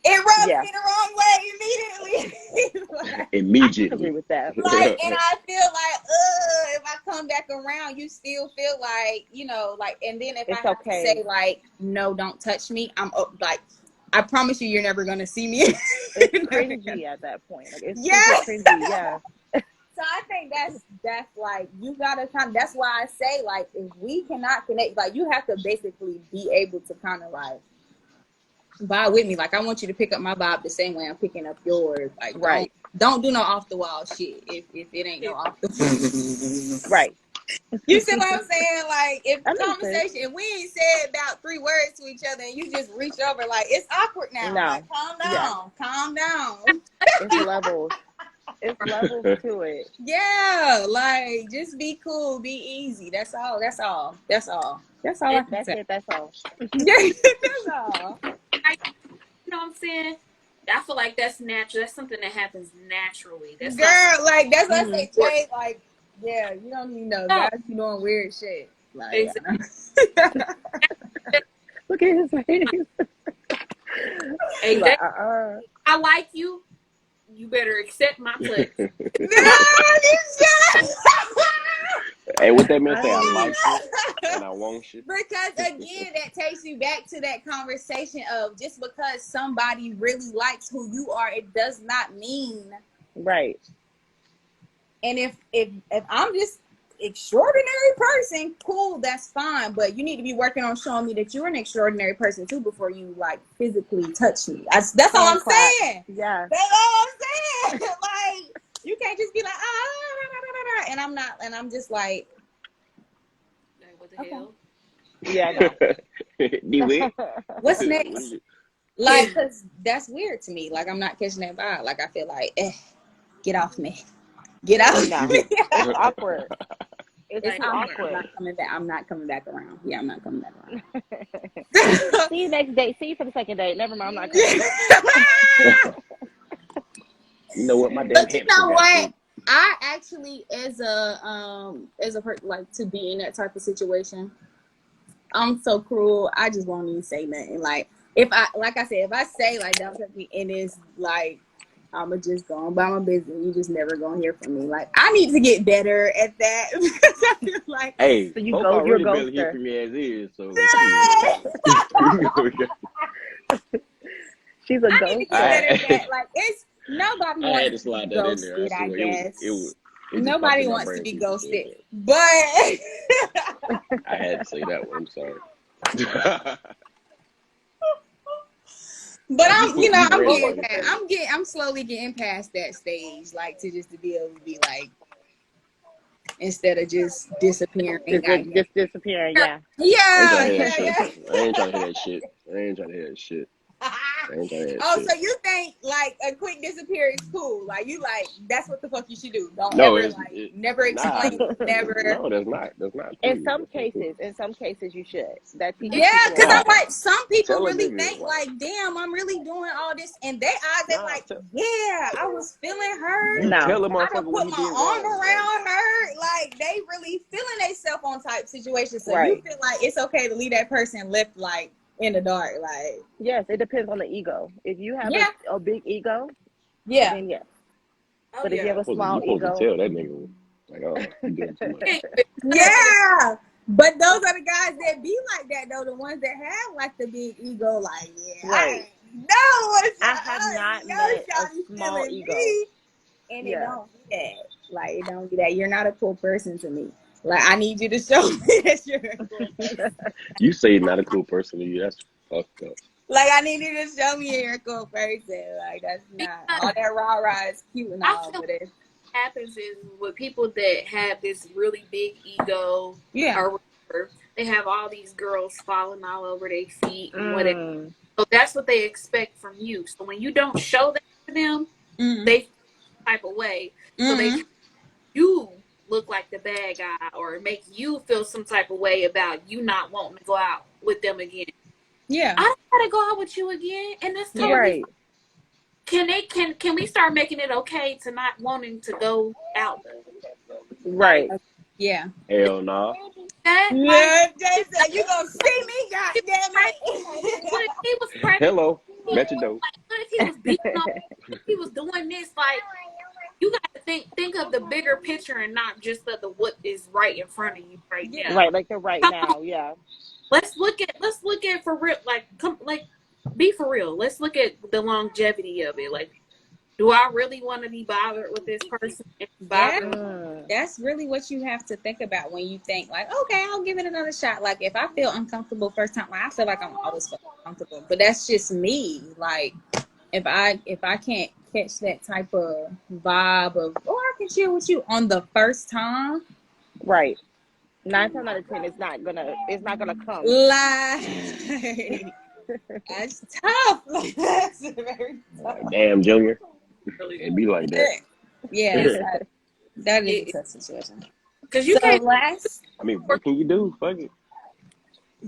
it rubs Yeah. me the wrong way immediately. I Immediately. agree with that. Like, and I feel like, if I come back around, you still feel like, like, and then if I It's have to okay. say like, no, don't touch me, I'm like, I promise you're never gonna see me. It's cringy at that point. Like, it's Yes. super cringy. Yeah. So I think that's like, you gotta that's why I say, like, if we cannot connect, like, you have to basically be able to kind of like vibe with me. Like, I want you to pick up my vibe the same way I'm picking up yours. Like, Right. don't do no off the wall shit if it ain't no off the Right. You see what I'm saying? Like, if That makes sense. conversation, if we ain't said about 3 words to each other and you just reach over, like, it's awkward now. No. Like, calm down. Yeah. Calm down. It's levels. It's levels to it. Yeah, like, just be cool, be easy. That's all. That's all. That's all. That's all I can That's say. it. That's all. That's all. You know what I'm saying? I feel like that's natural. That's something that happens naturally. That's Girl, like, that's what I say, not Jay. Like, yeah, you don't even know. no, Guys be doing weird shit. Like, exactly. Look at his face. Hey, Like, I like you. You better accept my touch. no, you just Hey, what that man say? I like you and I want you. Because again, that takes you back to that conversation of, just because somebody really likes who you are, it does not mean. right. And if I'm just extraordinary person, cool, that's fine. But you need to be working on showing me that you're an extraordinary person too before you like physically touch me. That's all I'm saying. Yeah. That's all I'm saying. Like, you can't just be like, and I'm not, and I'm just like, Like, what the okay. hell? Yeah. D-Wig? What's What next? is it? Like, because that's weird to me. Like, I'm not catching that vibe. Like, I feel like, get off me. Get off No. me. It's awkward. It's It's too awkward. awkward. I'm not coming back around. Yeah, I'm not coming back around. See you next date. See you for the second date. Never mind. I'm not coming. You know what? My damn But you hips know got what? me. I actually, as a person, like, to be in that type of situation, I'm so cruel. I just won't even say nothing. Like, if I say like, don't touch me, and it's like, I'ma just go on by my business. You just never gonna hear from me. Like, I need to get better at that because I feel like, Hey, So you folk go. You're a already barely hear ghoster. from me as is, so She's a I need to get ghoster. better at that. Like, it's nobody I had to wants to slide be that in there. I ghosted, I swear, guess. it just popped Nobody in my wants to brain be since you ghosted, said but that. I had to say that one. I'm sorry. but I just I'm, put you I'm ready getting by past, the I'm slowly getting past that stage, like, to just to be able to be like, instead of just disappearing, I guess. Just disappearing. Yeah. Yeah, I ain't yeah, trying to hear that shit. I ain't trying to hear that shit. Ain't that Oh, shit. so you think like a quick disappear is cool? Like you like that's what the fuck you should do. Don't No, ever like never nah. explain, never. No, that's not In cool. some That's not cool. cases, you should. That teaches Yeah, people a because I'm lot. Nah, like, some people tell a really nigga think like, damn, I'm really doing all this, and their eyes, they nah, like, yeah, I was feeling her. No. tell a I done motherfucker what put he my did arm wrong. Like, around her. Like they really feeling themselves on type situations. So you Right. feel like it's okay to leave that person left like in the dark. Like, Yes, it depends on the ego. If you have yeah, a big ego, yeah, then yes. Oh But if you yeah. have a you small supposed to ego, tell that nigga like, oh, you doing too much. yeah. But those are the guys that be like that though. The ones that have like the big ego. Like, yeah, right. I know what's I have not yo, met a shawty small feeling ego. me. And it Yeah. don't be that. Like it don't be that. You're not a cool person to me. Like I need you to show me that you're a cool person. You say not a cool person to you, that's fucked up. Like I need you to show me you're a cool person. Like that's not Because all that rah-rah is cute and I all, feel but it's what happens is with people that have this really big ego yeah. or whatever, they have all these girls falling all over their feet and whatever. Mm, So that's what they expect from you. So when you don't show that to them, Mm-hmm. they feel some type of way. So they Mm-hmm. try you look like the bad guy or make you feel some type of way about you not wanting to go out with them again. Yeah. I don't gotta go out with you again, and that's Yeah. totally right. fine. Can we start making it okay to not wanting to go out? Right. Like Yeah. Hell nah. that, like Yeah, Jason, you gonna see me, if goddamn what if it. he was pregnant? Hello. Like Bet you do. what if he was beating on? If he was doing this, like you got to think of the bigger picture and not just of the what is right in front of you right Yeah. now. Right, like the right Come on, now, yeah. let's look at for real. Be for real. Let's look at the longevity of it. Like, do I really want to be bothered with this person? And Yeah. bothered? Mm, That's really what you have to think about when you think like, okay, I'll give it another shot. Like if I feel uncomfortable first time, like, I feel like I'm always feeling uncomfortable. But that's just me. Like if I can't catch that type of vibe of, oh, I can chill with you on the first time, right. 9 times out of 10, it's not gonna come. like that's tough. Like, that's very tough. Like, damn, Junior. Really? It be like that. Yes, that is a tough situation. Because you So can't. I mean, what can you do? Fuck it.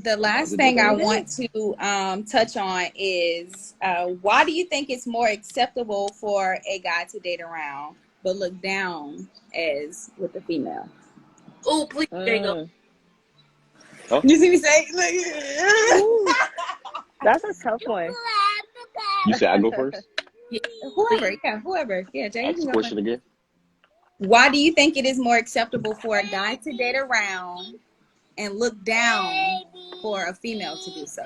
the last thing I want to touch on is why do you think it's more acceptable for a guy to date around but look down as with a female? Oh, please, Jacob. Huh? You see me say? Look. Ooh, that's a tough one. You say I go first? Whoever. Yeah, Jay, you Ask can the go question first. again. Why do you think it is more acceptable for a guy to date around and look down for a female to do so?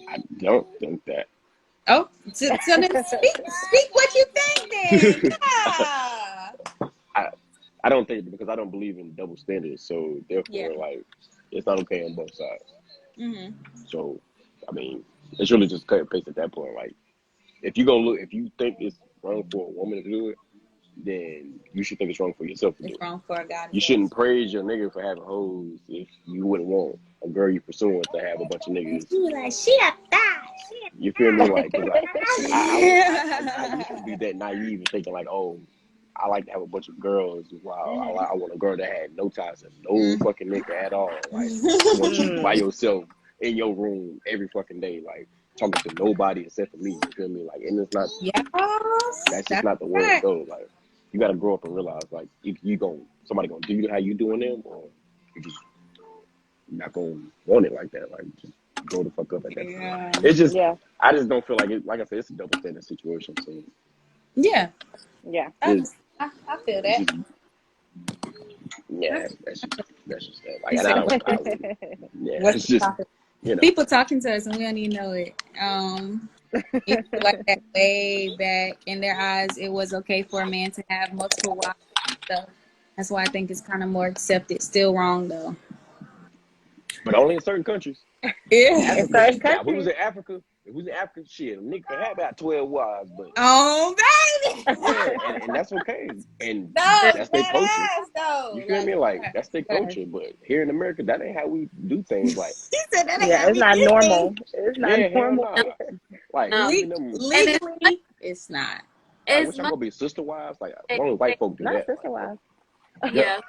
I don't think that. Oh, so then speak what you think then. Yeah. I don't think because I don't believe in double standards. So therefore, Yeah. like, it's not okay on both sides. Mm-hmm. So, I mean, it's really just cut and paste at that point. Like, if you think it's wrong for a woman to do it, then you should think it's wrong for yourself to do It's it. wrong for a guy to You do shouldn't praise your nigga for having hoes if you wouldn't want a girl you pursuing to have a bunch of niggas. it. Like, she a thot. You feel me? Like, 'cause I used to be Yeah. that naive and thinking like, oh, I like to have a bunch of girls. Wow, I want a girl that had no ties to no fucking nigga at all. Like, I want you by yourself in your room every fucking day, like talking to nobody except for me. You feel me? Like, and it's not. Yes, That's just not the way it goes. Like, you got to grow up and realize, like, if somebody gonna do you how you doing them, or you just not gonna want it like that. Like, just grow the fuck up at that Yeah. point. It's just, Yeah. I just don't feel like it. Like I said, it's a double standard situation. So Yeah. Yeah. I it's, feel it's that. just, yeah, that's just that. Like, and yeah, What's it's just, talking? you know. People talking to us and we don't even know it. It feel like that way back in their eyes, it was okay for a man to have multiple wives. So that's why I think it's kind of more accepted. Still wrong though. But only in certain countries. Yeah. In certain Africa. Who was countries. in Africa? If we was in Africa, shit, a nigga can have about 12 wives, but Oh, baby. yeah, and that's okay. And No, that's their culture. that ass though. You feel Like, me? Like that's their yes. culture. But here in America, that ain't how we do things. Like, He said that ain't Yeah, how it's we not do things. normal. It's not yeah, hell normal. no. Like No. even them, And as much Legally, it's not. I as wish I'm much gonna be sister wives. Like as only white folk do Not that. sister Like, wives. yeah. yeah.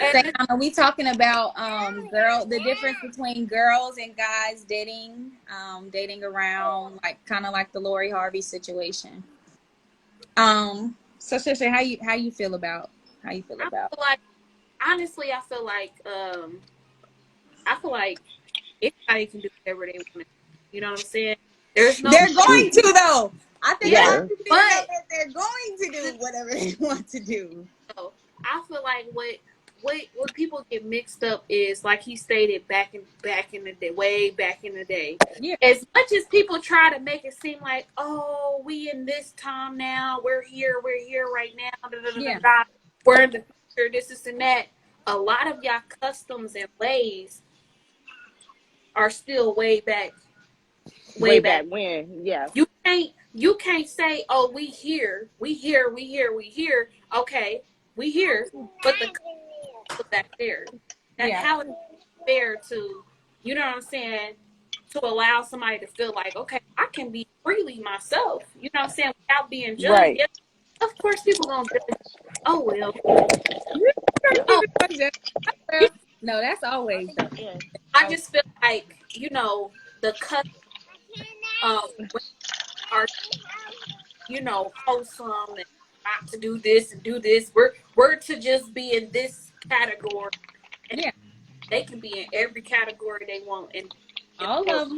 Say, And are we talking about the difference between girls and guys dating around, like kind of like the Lori Harvey situation? So Shisha, how you feel about I feel like honestly, I feel like anybody can do whatever they want to do. You know what I'm saying? There's no They're It's true. going to though. I think a Yeah. lot Yeah. of people need to know but that they're going to do whatever they want to do. no, I feel like what people get mixed up is like he stated back in the day, way back in the day. Yeah. As much as people try to make it seem like, oh, we in this time now, we're here right now, da, da, da, Yeah. da, we're in the future, this and that. A lot of y'all customs and ways are still way back. When, yeah. You can't say, oh, we here. Okay, we here, but the customs back there. That Yeah. how it's fair to, you know what I'm saying, to allow somebody to feel like, okay, I can be freely myself. You know what I'm saying, without being judged. Right. Yes, of course, people gonna judge. Oh well. You, No, that's always though. Yeah. I just feel like the customs are wholesome and not to do this and do this. We're to just be in this category, and Yeah. they can be in every category they want. And All of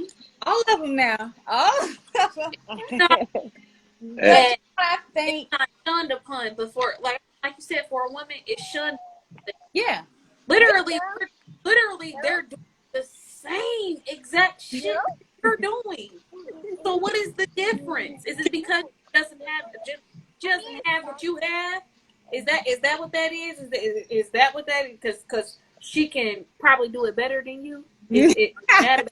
them now. All of them. Yeah. and I it's think. not shunned upon before, like you said, for a woman, it's shunned. Yeah. Literally, they're doing the same exact shit you're doing. So what is the difference? Is it because she doesn't have just have what you have? Is that what that is? Is that what that is? Because she can probably do it better than you. Is it that?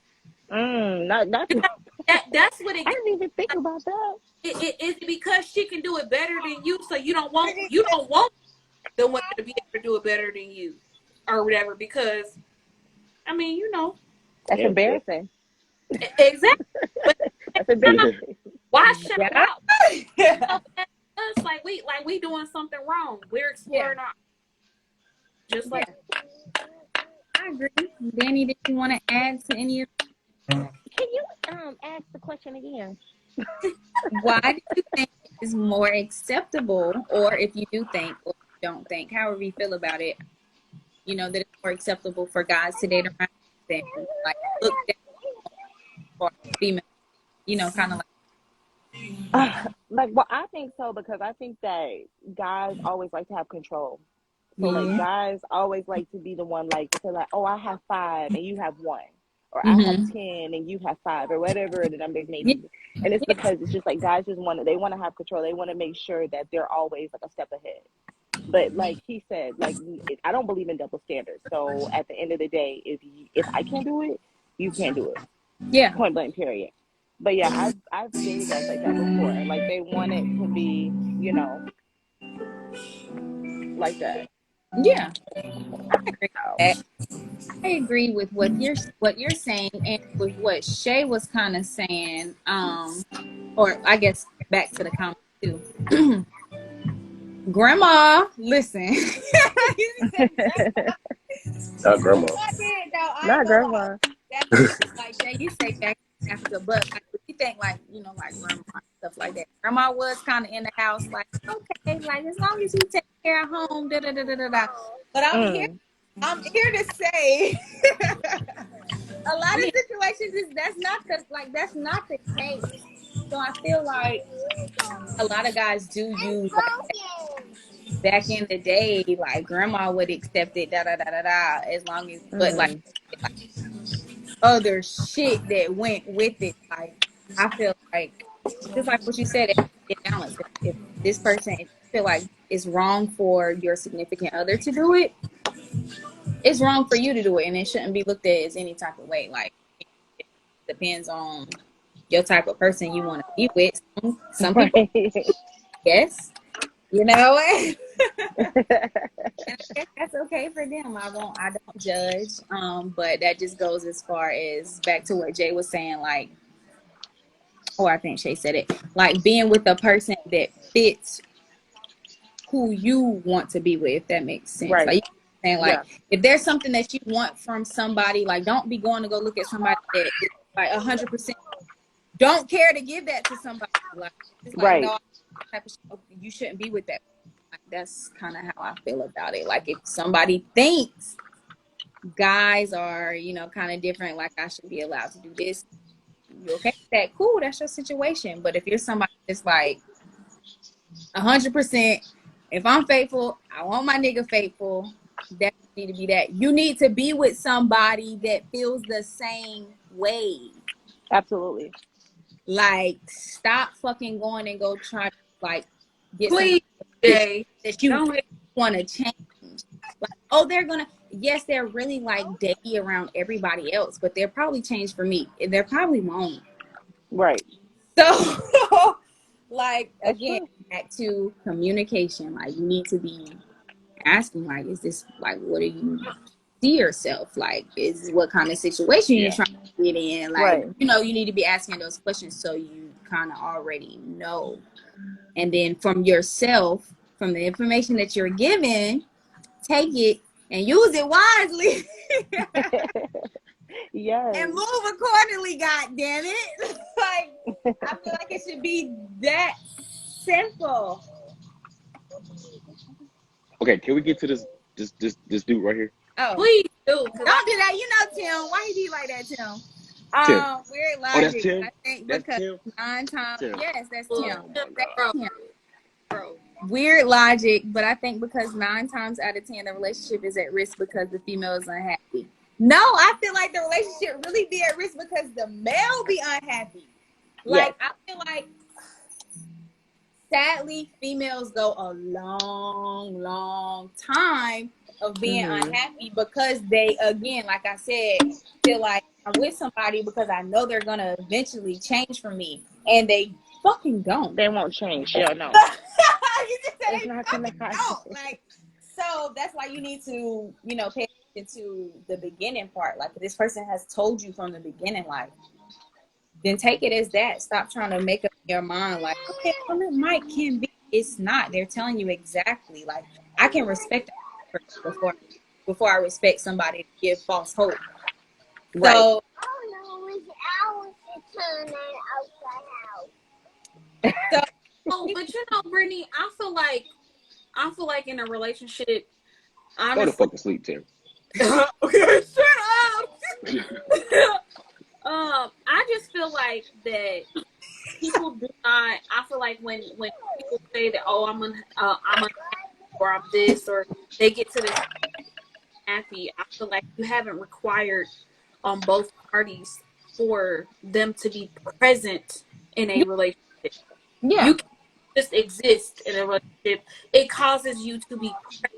That's what it I gets. didn't even think about that. Is it because she can do it better than you? So you don't want the woman to be able to do it better than you, or whatever? Because I mean, That's Yeah. embarrassing. exactly. But That's embarrassing. why shut Yeah. up? Us like we doing something wrong. We're exploring our just like I agree. Danny, did you want to add to any of Can you ask the question again? why do you think it is more acceptable, or if you do think or you don't think, however you feel about it, that it's more acceptable for guys to date around than like look down for female, kind of Well, I think so because I think that guys always like to have control. So like guys always like to be the one like to say like, oh, I have 5 and you have 1, or I have 10 and you have 5, or whatever the numbers may be. And it's because it's just like guys just want to have control. They want to make sure that they're always like a step ahead. But like he said, like I don't believe in double standards. So at the end of the day, if I can't do it, you can't do it. Yeah. Point blank. Period. But yeah, I've dated guys like that before, and like they want it to be, like that. Yeah. I agree with what you're saying, and with what Shay was kind of saying. Or I guess back to the comment too. Grandma, listen. Not grandma. Not grandma. Like Shay, you say back in Africa, but like if you think like like grandma and stuff like that. Grandma was kind of in the house, like okay, like as long as you take care of home, da da da da da. But I'm here to say a lot of situations that's not the case. So I feel like a lot of guys do use like back in the day, like grandma would accept it, da da da da da, as long as but like other shit that went with it. Like I feel like just like what you said, it's balance. If this person feel like it's wrong for your significant other to do it, it's wrong for you to do it, and it shouldn't be looked at as any type of way. Like Depends on your type of person you want to be with. Some people, yes, you know, and I guess that's okay for them. I don't judge. But that just goes as far as back to what Jay was saying, like, or I think Shay said it, like being with a person that fits who you want to be with, if that makes sense. Right. Like, you know, saying, like, Yeah. if there's something that you want from somebody, like, don't be going to go look at somebody that is like 100% don't care to give that to somebody. Like, it's like, Right. no, type of shit, you shouldn't be with that. Like, that's kind of how I feel about it. Like, if somebody thinks guys are, you know, kind of different, like I should be allowed to do this, you okay with that? Cool, that's your situation. But if you're somebody that's like 100%, if I'm faithful, I want my nigga faithful. That need to be that. You need to be with somebody that feels the same way. Absolutely. Like, stop fucking going and go try to like get Please, somebody Jay. that you Don't hate. want to change. Like, oh, they're gonna, yes, they're really like daily around everybody else, but they'll probably change for me. And they're probably won't. Right. So, like, That's again, true. back to communication. Like, you need to be asking, like, is this, like, what do you see yourself? Like, is what kind of situation you're Yeah. trying to get in? Like, Right. you know, you need to be asking those questions so you kind of already know. And then from yourself, from the information that you're given, take it and use it wisely. Yes. And move accordingly, god damn it. Like, I feel like it should be that simple. Okay, can we get to this dude right here? Oh, Please do. don't do that. You know Tim. Why he be like that, Tim? Tim. Weird Oh, that's logic. Tim? I think That's because Tim? 9 times, Tim. yes, that's Oh Tim. my That's bro, Tim. bro. Weird logic, but I think because 9 times out of 10 the relationship is at risk because the female is unhappy. No, I feel like the relationship really be at risk because the male be unhappy. Like, I feel like sadly females go a long time of being unhappy because they, again, like I said, feel like I'm with somebody because I know they're gonna eventually change for me, and they fucking don't. They won't change. Yeah, no. You just said It's they not gonna fucking happen. don't. Like, so that's why you need to, you know, pay attention to the beginning part. Like, if this person has told you from the beginning, like, then take it as that. Stop trying to make up your mind like, okay, well, it might can be. It's not. They're telling you exactly. Like, I can respect that person before I respect somebody to give false hope. Right. So, Oh, but you know, Brittany, I feel like in a relationship, Go the honestly. fuck to sleep, Tim. Okay, shut up. I just feel like that people do not. I feel like when people say that, oh, I'm unhappy, or I'm this, or they get to this happy, I feel like you haven't required on both parties for them to be present in a relationship. yeah. You can just exist in a relationship. It causes you to be present.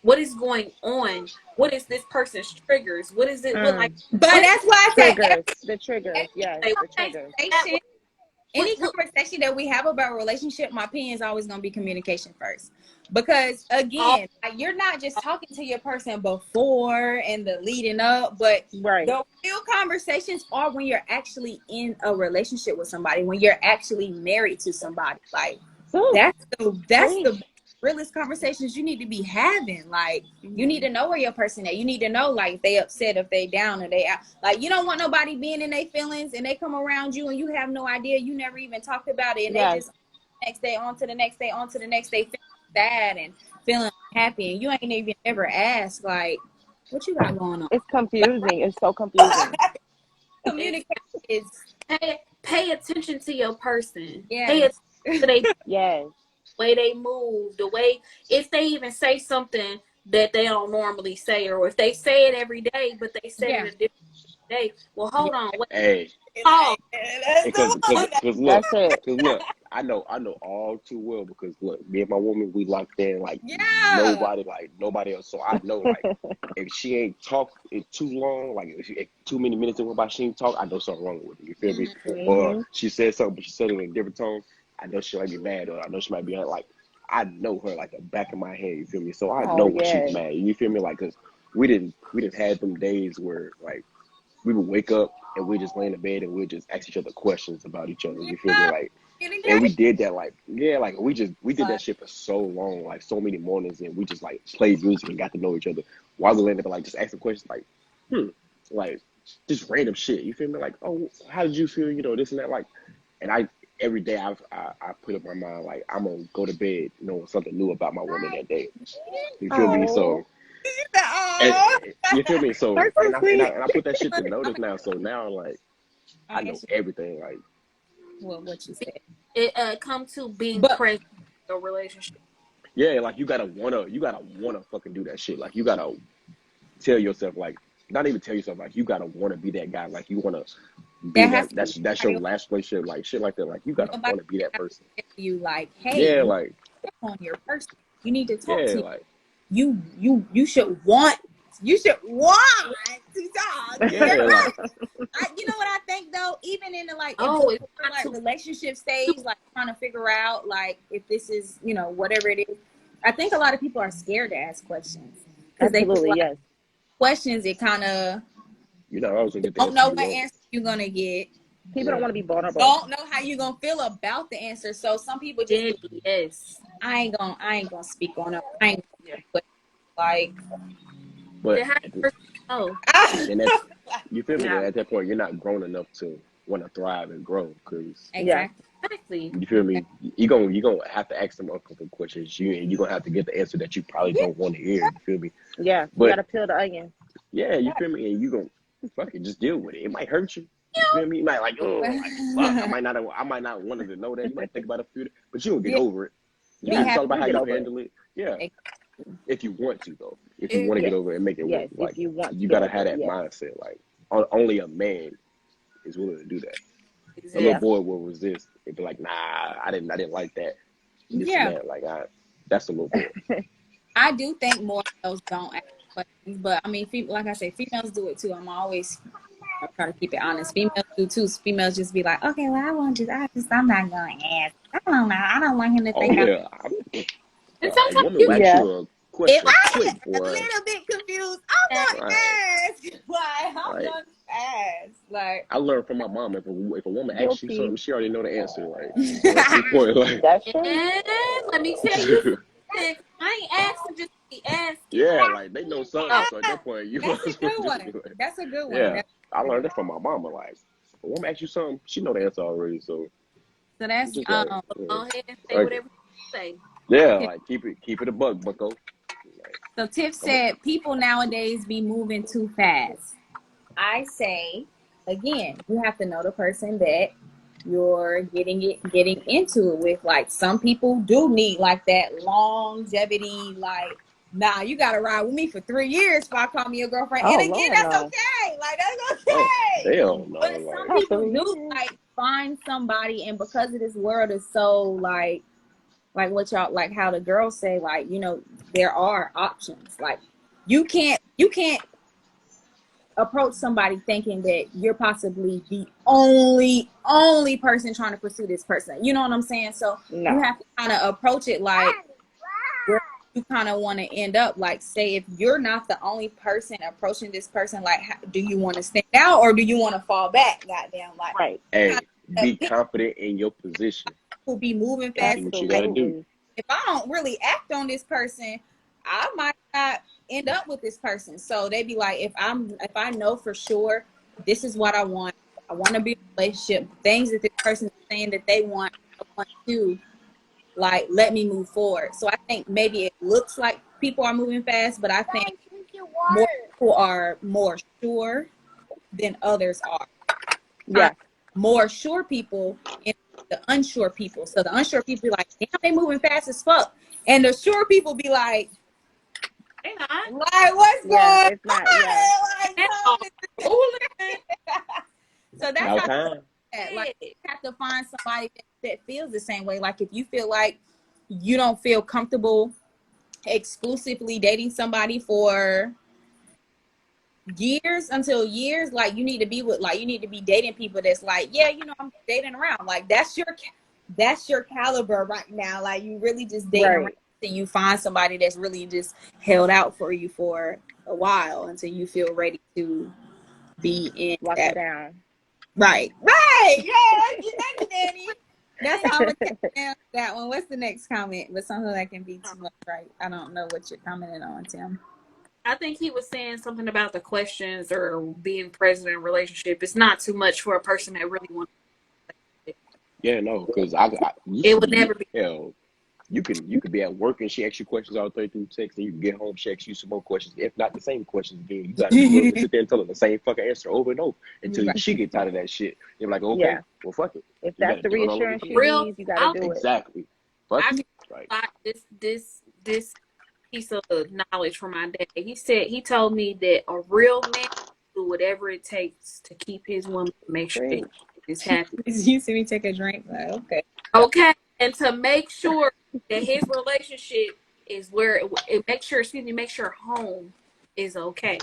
What is going on? What is this person's triggers? What is it? What, like, But that's why I say Triggers. The triggers. Yes, Say, the okay, triggers. conversation, any What- conversation that we have about a relationship, my opinion is always going to be communication first. Because again, like, you're not just talking to your person before and the leading up, but Right. the real conversations are when you're actually in a relationship with somebody, when you're actually married to somebody. Like, Ooh. that's the realest conversations you need to be having. Like, you need to know where your person at. You need to know, like, if they upset, if they down, or they out. Like, you don't want nobody being in their feelings and they come around you and you have no idea. You never even talked about it, and Yes. they just next day on to the next day on to the next day feeling sad and feeling happy, and you ain't even ever asked, like, what you got going on. It's confusing. It's so confusing. Communication is pay attention to your person. Yes. Pay attention to they Yes. way they move, the way, if they even say something that they don't normally say, or if they say it every day but they say it a different day. Well, hold on. Wait. Hey, Oh, because look, That's it. because look, I know all too well because look, me and my woman, we locked in like Yeah. nobody else. So I know like if she ain't talk in too long, like if too many minutes went by, she ain't talk, I know something wrong with her. You feel me? Or Mhm. she said something, but she said it in a different tone. I know she might be mad, or I know she might be like, I know her like the back of my head. You feel me? So I know Oh when she's yes. mad. You feel me? Like, cause we didn't have them days where like we would wake up and we just lay in the bed and we just ask each other questions about each other. You feel me? Yeah. Like, and Communication. we did that like like we did that shit for so long, like so many mornings, and we just like played music and got to know each other while we laying there, like just asking questions like, like just random shit. You feel me? Like, oh, how did you feel? You know, this and that. Like, and I every day I put up my mind like I'm gonna go to bed knowing something new about my woman that day. You feel me? Oh, So and, Oh. you feel me? So that's so sweet. and I put that shit to notice now. So now like I'm I gonna know ask you everything. Like what you said. It come to being But present in your relationship. yeah, like you gotta wanna fucking do that shit. Like you gotta tell yourself like not even tell yourself like you gotta wanna be that guy. Like you wanna be that has to be that's your somebody else. last relationship. Like shit like that. Like you gotta Nobody wanna be that has person. to tell you like, hey, Yeah, you like check on your person. You need to talk yeah, to like you should want to talk to your yeah, like you know what I think though, even in the like if Oh, it's we're not like too. relationship stage, like trying to figure out like if this is, you know, whatever it is, I think a lot of people are scared to ask questions because they feel Absolutely, like yes. questions it kind of you're not always gonna get the don't answer know you what want. answer you're gonna get, People don't Yeah. want to be vulnerable. don't know how you're gonna feel about the answer. So some people just be, Yes. I ain't gonna speak on it. I ain't gonna like But Then how the person know? and that's you feel me? Then Yeah. at that point you're not grown enough to wanna thrive and grow because Yeah. exactly. Exactly. you feel me? You gonna have to ask some uncomfortable questions. You're gonna have to get the answer that you probably Yeah, don't want to hear. You feel me? Yeah. You got But to peel the onion. yeah, you feel me? And you gonna fuck it, just deal with it. It might hurt you. You feel me? You might like, oh, like fuck. I might not want to know that. You might think about it a few days, but you'll get yeah, over it. You be know, Yeah. it's all happy. about You'll how get you over it. handle it. Yeah, if you want to though. If you It, want to get Yes. over it and make it work, Yes. If like you want to you get gotta over have it. that Yes. mindset. Like only a man is willing to do that. A little Yeah. exactly. boy will resist. It'd be like, nah, I didn't like that. This and Yeah, that. Like that's a little boy. I do think more males don't ask questions, but I mean, like I say, females do it too. I'm always try to keep it honest. Females do too. Females just be like, okay, well, I'm not going to ask. I don't know. I don't want him to Oh think I'm. yeah, And a sometimes woman you will ask Yeah. you a If question I quick, get a boy. little bit confused, I'm that going to Right. ask. Like, I'm Like going to ask. Like, I learned from my mom. If a woman asks you something, Guilty. she already know the answer. Like so at this point, like That's true. and let me tell you something. I ain't asking just to be asking. yeah, like they know something. Oh, So at that point, you might that's a as well good just be one. like, That's a good one. yeah. That's I a good learned one. that from my mama. Like if a woman asks you something, she know the answer already. So So you that's just gotta, go ahead and say like whatever you say. yeah, Tiff. like keep it a buck, bucko. Like, So Tiff come on. said people nowadays be moving too fast. I say again, you have to know the person that you're getting into it with. Like some people do need like that longevity, like, nah, you gotta ride with me for 3 years before I call me your girlfriend. And Oh again, Lord, that's no. okay. Like that's Oh okay. hell no! But some Like Not people 3 do years. like find somebody, and because of this world is so like what y'all like how the girls say, like, you know, there are options. Like you can't approach somebody thinking that you're possibly the only person trying to pursue this person. You know what I'm saying? So you No. have to kind of approach it like where you kind of want to end up. Like, say if you're not the only person approaching this person, like, do you want to stand out or do you want to fall back? Goddamn, like, Right. kind hey, be of confident in your position people be moving and fast. see what you Like, gotta do. Absolutely. if I don't really act on this person, I might not end up with this person. So they be like, if I know for sure this is what I want to be in a relationship, things that this person is saying that they want, I want to, like, let me move forward. So I think maybe it looks like people are moving fast, but I think more people are more sure than others are. Yeah. More sure people and the unsure people. So the unsure people be like, damn, they moving fast as fuck. And the sure people be like, They not. what's Yeah. going It's not. Yeah. on? Like, They calm are it. fooling. So that's About how time. that. Like, you have to find somebody that that feels the same way. Like if you feel like you don't feel comfortable exclusively dating somebody for years until years, like you need to be with, like you need to be dating people that's like, yeah, you know, I'm dating around. Like that's your caliber right now. Like you really just dating around Right. until you find somebody that's really just held out for you for a while until you feel ready to be in Lock it that. down. Right. Yeah, thank you, Danny. That's how I'm gonna take down that one. What's the next comment? But something that can be too much, right? I don't know what you're commenting on, Tim. I think he was saying something about the questions or being present in a relationship. It's not too much for a person that really wants it. Yeah, no, because It would never be. hell, you could be at work and she asks you questions all the way through text, and you can get home, she asks you some more questions, if not the same questions again. You gotta be willing to sit there and tell her the same fucking answer over and over until Right. she gets tired of that shit. You're like, okay, Yeah. well, fuck it. If You that's gotta the do it all over reassurance again. she Real, needs, you gotta do it. Exactly. Fuck I it. Right. got this piece of knowledge from my dad. He told me that a real man will do whatever it takes to keep his woman to make sure Preach. that he's happy. You see me take a drink, like, okay. Okay, and to make sure that his relationship is where make sure home is okay.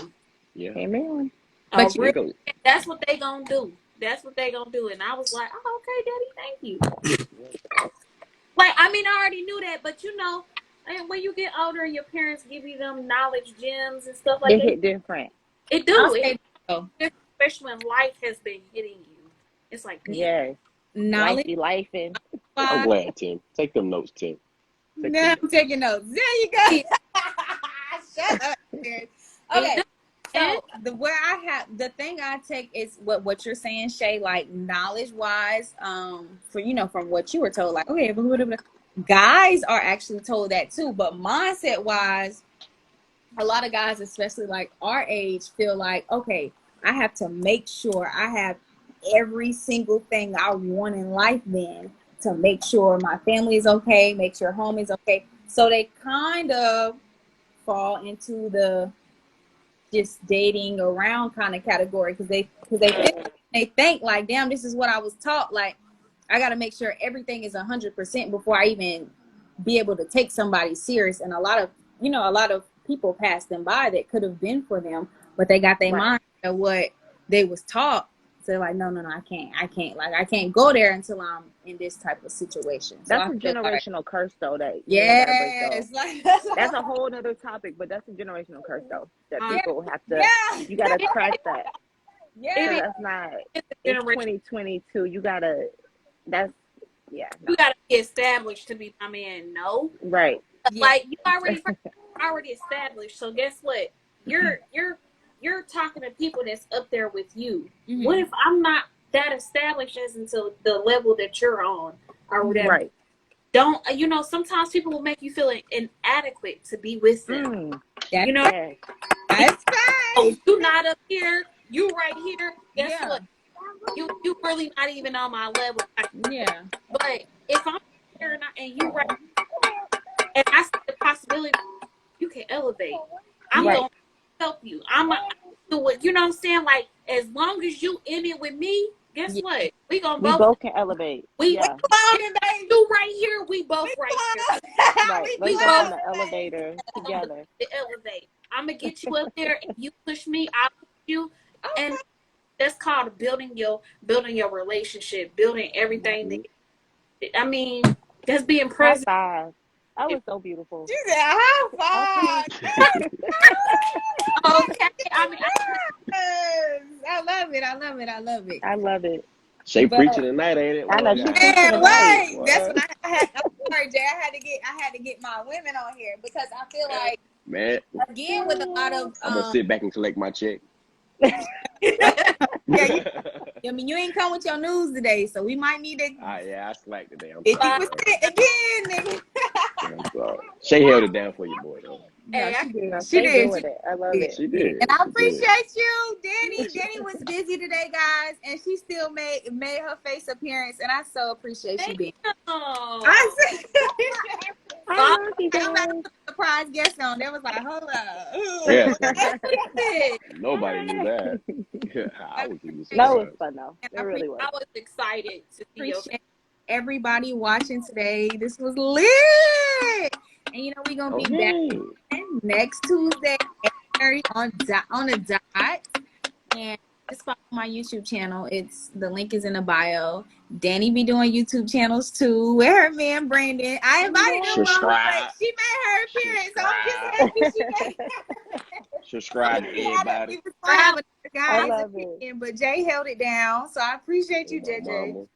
Yeah. Amen. But There you go. That's what they gonna do. That's what they gonna do. And I was like, oh, okay, Daddy, thank you. Like, I mean, I already knew that, but you know, and when you get older and your parents give you them knowledge gems and stuff like It that, hit different. it I'll do. say so. Especially when life has been hitting you. It's like, damn. Yes. Knowledge. Lifey lifing. I'm glad, Tim. Take them notes, Tim. Take Now them I'm notes. taking notes. There you go. Shut up. Karen. Okay. So the thing I take is what you're saying, Shay, like knowledge wise, for from what you were told, like, okay, blah, blah, blah, blah. Guys are actually told that too, but mindset wise, a lot of guys, especially like our age, feel like, okay, I have to make sure I have every single thing I want in life then to make sure my family is okay, make sure home is okay. So they kind of fall into the just dating around kind of category because they think like, damn, this is what I was taught. Like, I got to make sure everything is 100% before I even be able to take somebody serious. And a lot of people pass them by that could have been for them, but they got their mind of what they was taught. So they're like, no, I can't. Like, I can't go there until I'm in this type of situation. So That's a generational curse, though. That yes, that's a whole other topic, but that's a generational curse, though. That Yeah. people have to. You gotta crack that. Yeah. So that's not. It's It's generation. 2022. You gotta. That's no. You gotta be established to be my man. No, Right. Yeah. like you already established. So guess what? You're talking to people that's up there with you. Mhm. What if I'm not that established as until the level that you're on or whatever? Right. Don't sometimes people will make you feel inadequate to be with them. That's, You know, Yes. that's oh, fine. you not up here, you right here. Guess Yeah. what? You really not even on my level. Yeah. But if I'm here and you right, and I see the possibility you can elevate, I'm Right. gonna help you. I'm gonna do what you know what I'm saying. Like as long as you in it with me, guess Yeah. what? We gonna We both. both can elevate. We Yeah. you right here. We both right here. Right. We Let's go on both the elevator together. to elevate. I'm gonna get you up there, and you push me. I'll push you, and that's called building your relationship, building everything. I mean, that's being High present. five. That was so beautiful. She said, high five. Okay, I mean, Yes. I love it. I love it. Shay But- preaching tonight, ain't it? I know Lord she God. preaching Man, tonight. wait. That's what I had. I'm sorry, Jay. I had to get my women on here because I feel like, Man, again, with a lot of I'm gonna sit back and collect my check. yeah, I mean, you ain't come with your news today, so we might need to I slacked today. I'm 50% again, nigga. I'm sorry. Shay held it down for you, boy. Though. Hey, No, she did. No, She stay did. doing it. I love did. it. She did. And I She did. appreciate you, Danny. Danny was busy today, guys, and she still made her face appearance, and I so appreciate you being. oh, I I love you I'm about guys. to put a surprise guest on. They was like, hold up. Yeah. Nobody knew that. I was even No, it surprised. was fun though. And It really was. I was excited to see your Appreciate everybody watching today. This was lit. And you know, we're gonna be back Okay. next Tuesday at 8:30 on the dot. And just follow my YouTube channel. The link is in the bio. Danny be doing YouTube channels too with her man Brandon. I invited him over, but Subscribe. she made her appearance. So I'm just happy she made Subscribe to we was everybody. gonna have another I guy's love it. opinion, but Jay held it down. So I appreciate you, My JJ. mama.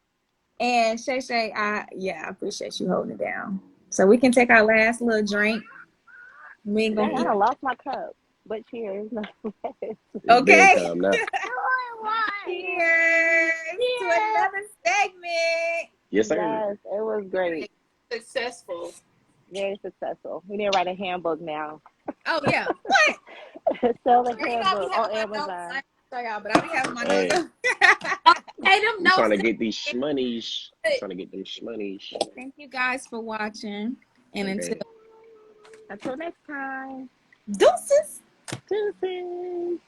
And Shay Shay, I appreciate you holding it down. So we can take our last little drink. We ain't Dang, gonna I eat. done lost my cup. But cheers. It's Okay. bedtime now. Cheers to another segment. Yes, sir. Yes, it was great. Successful. Very successful. We need to write a handbook now. Oh yeah. What? Sell a Girl, you know I be handbook on having my notes. I Amazon. ain't gonna show y'all, but I be having my Hey. notes. Hey, them I'm trying to notes. get these shmoneys. Trying to get them shmoneys. Thank you guys for watching. And Okay. Until next time. deuces. Deuces.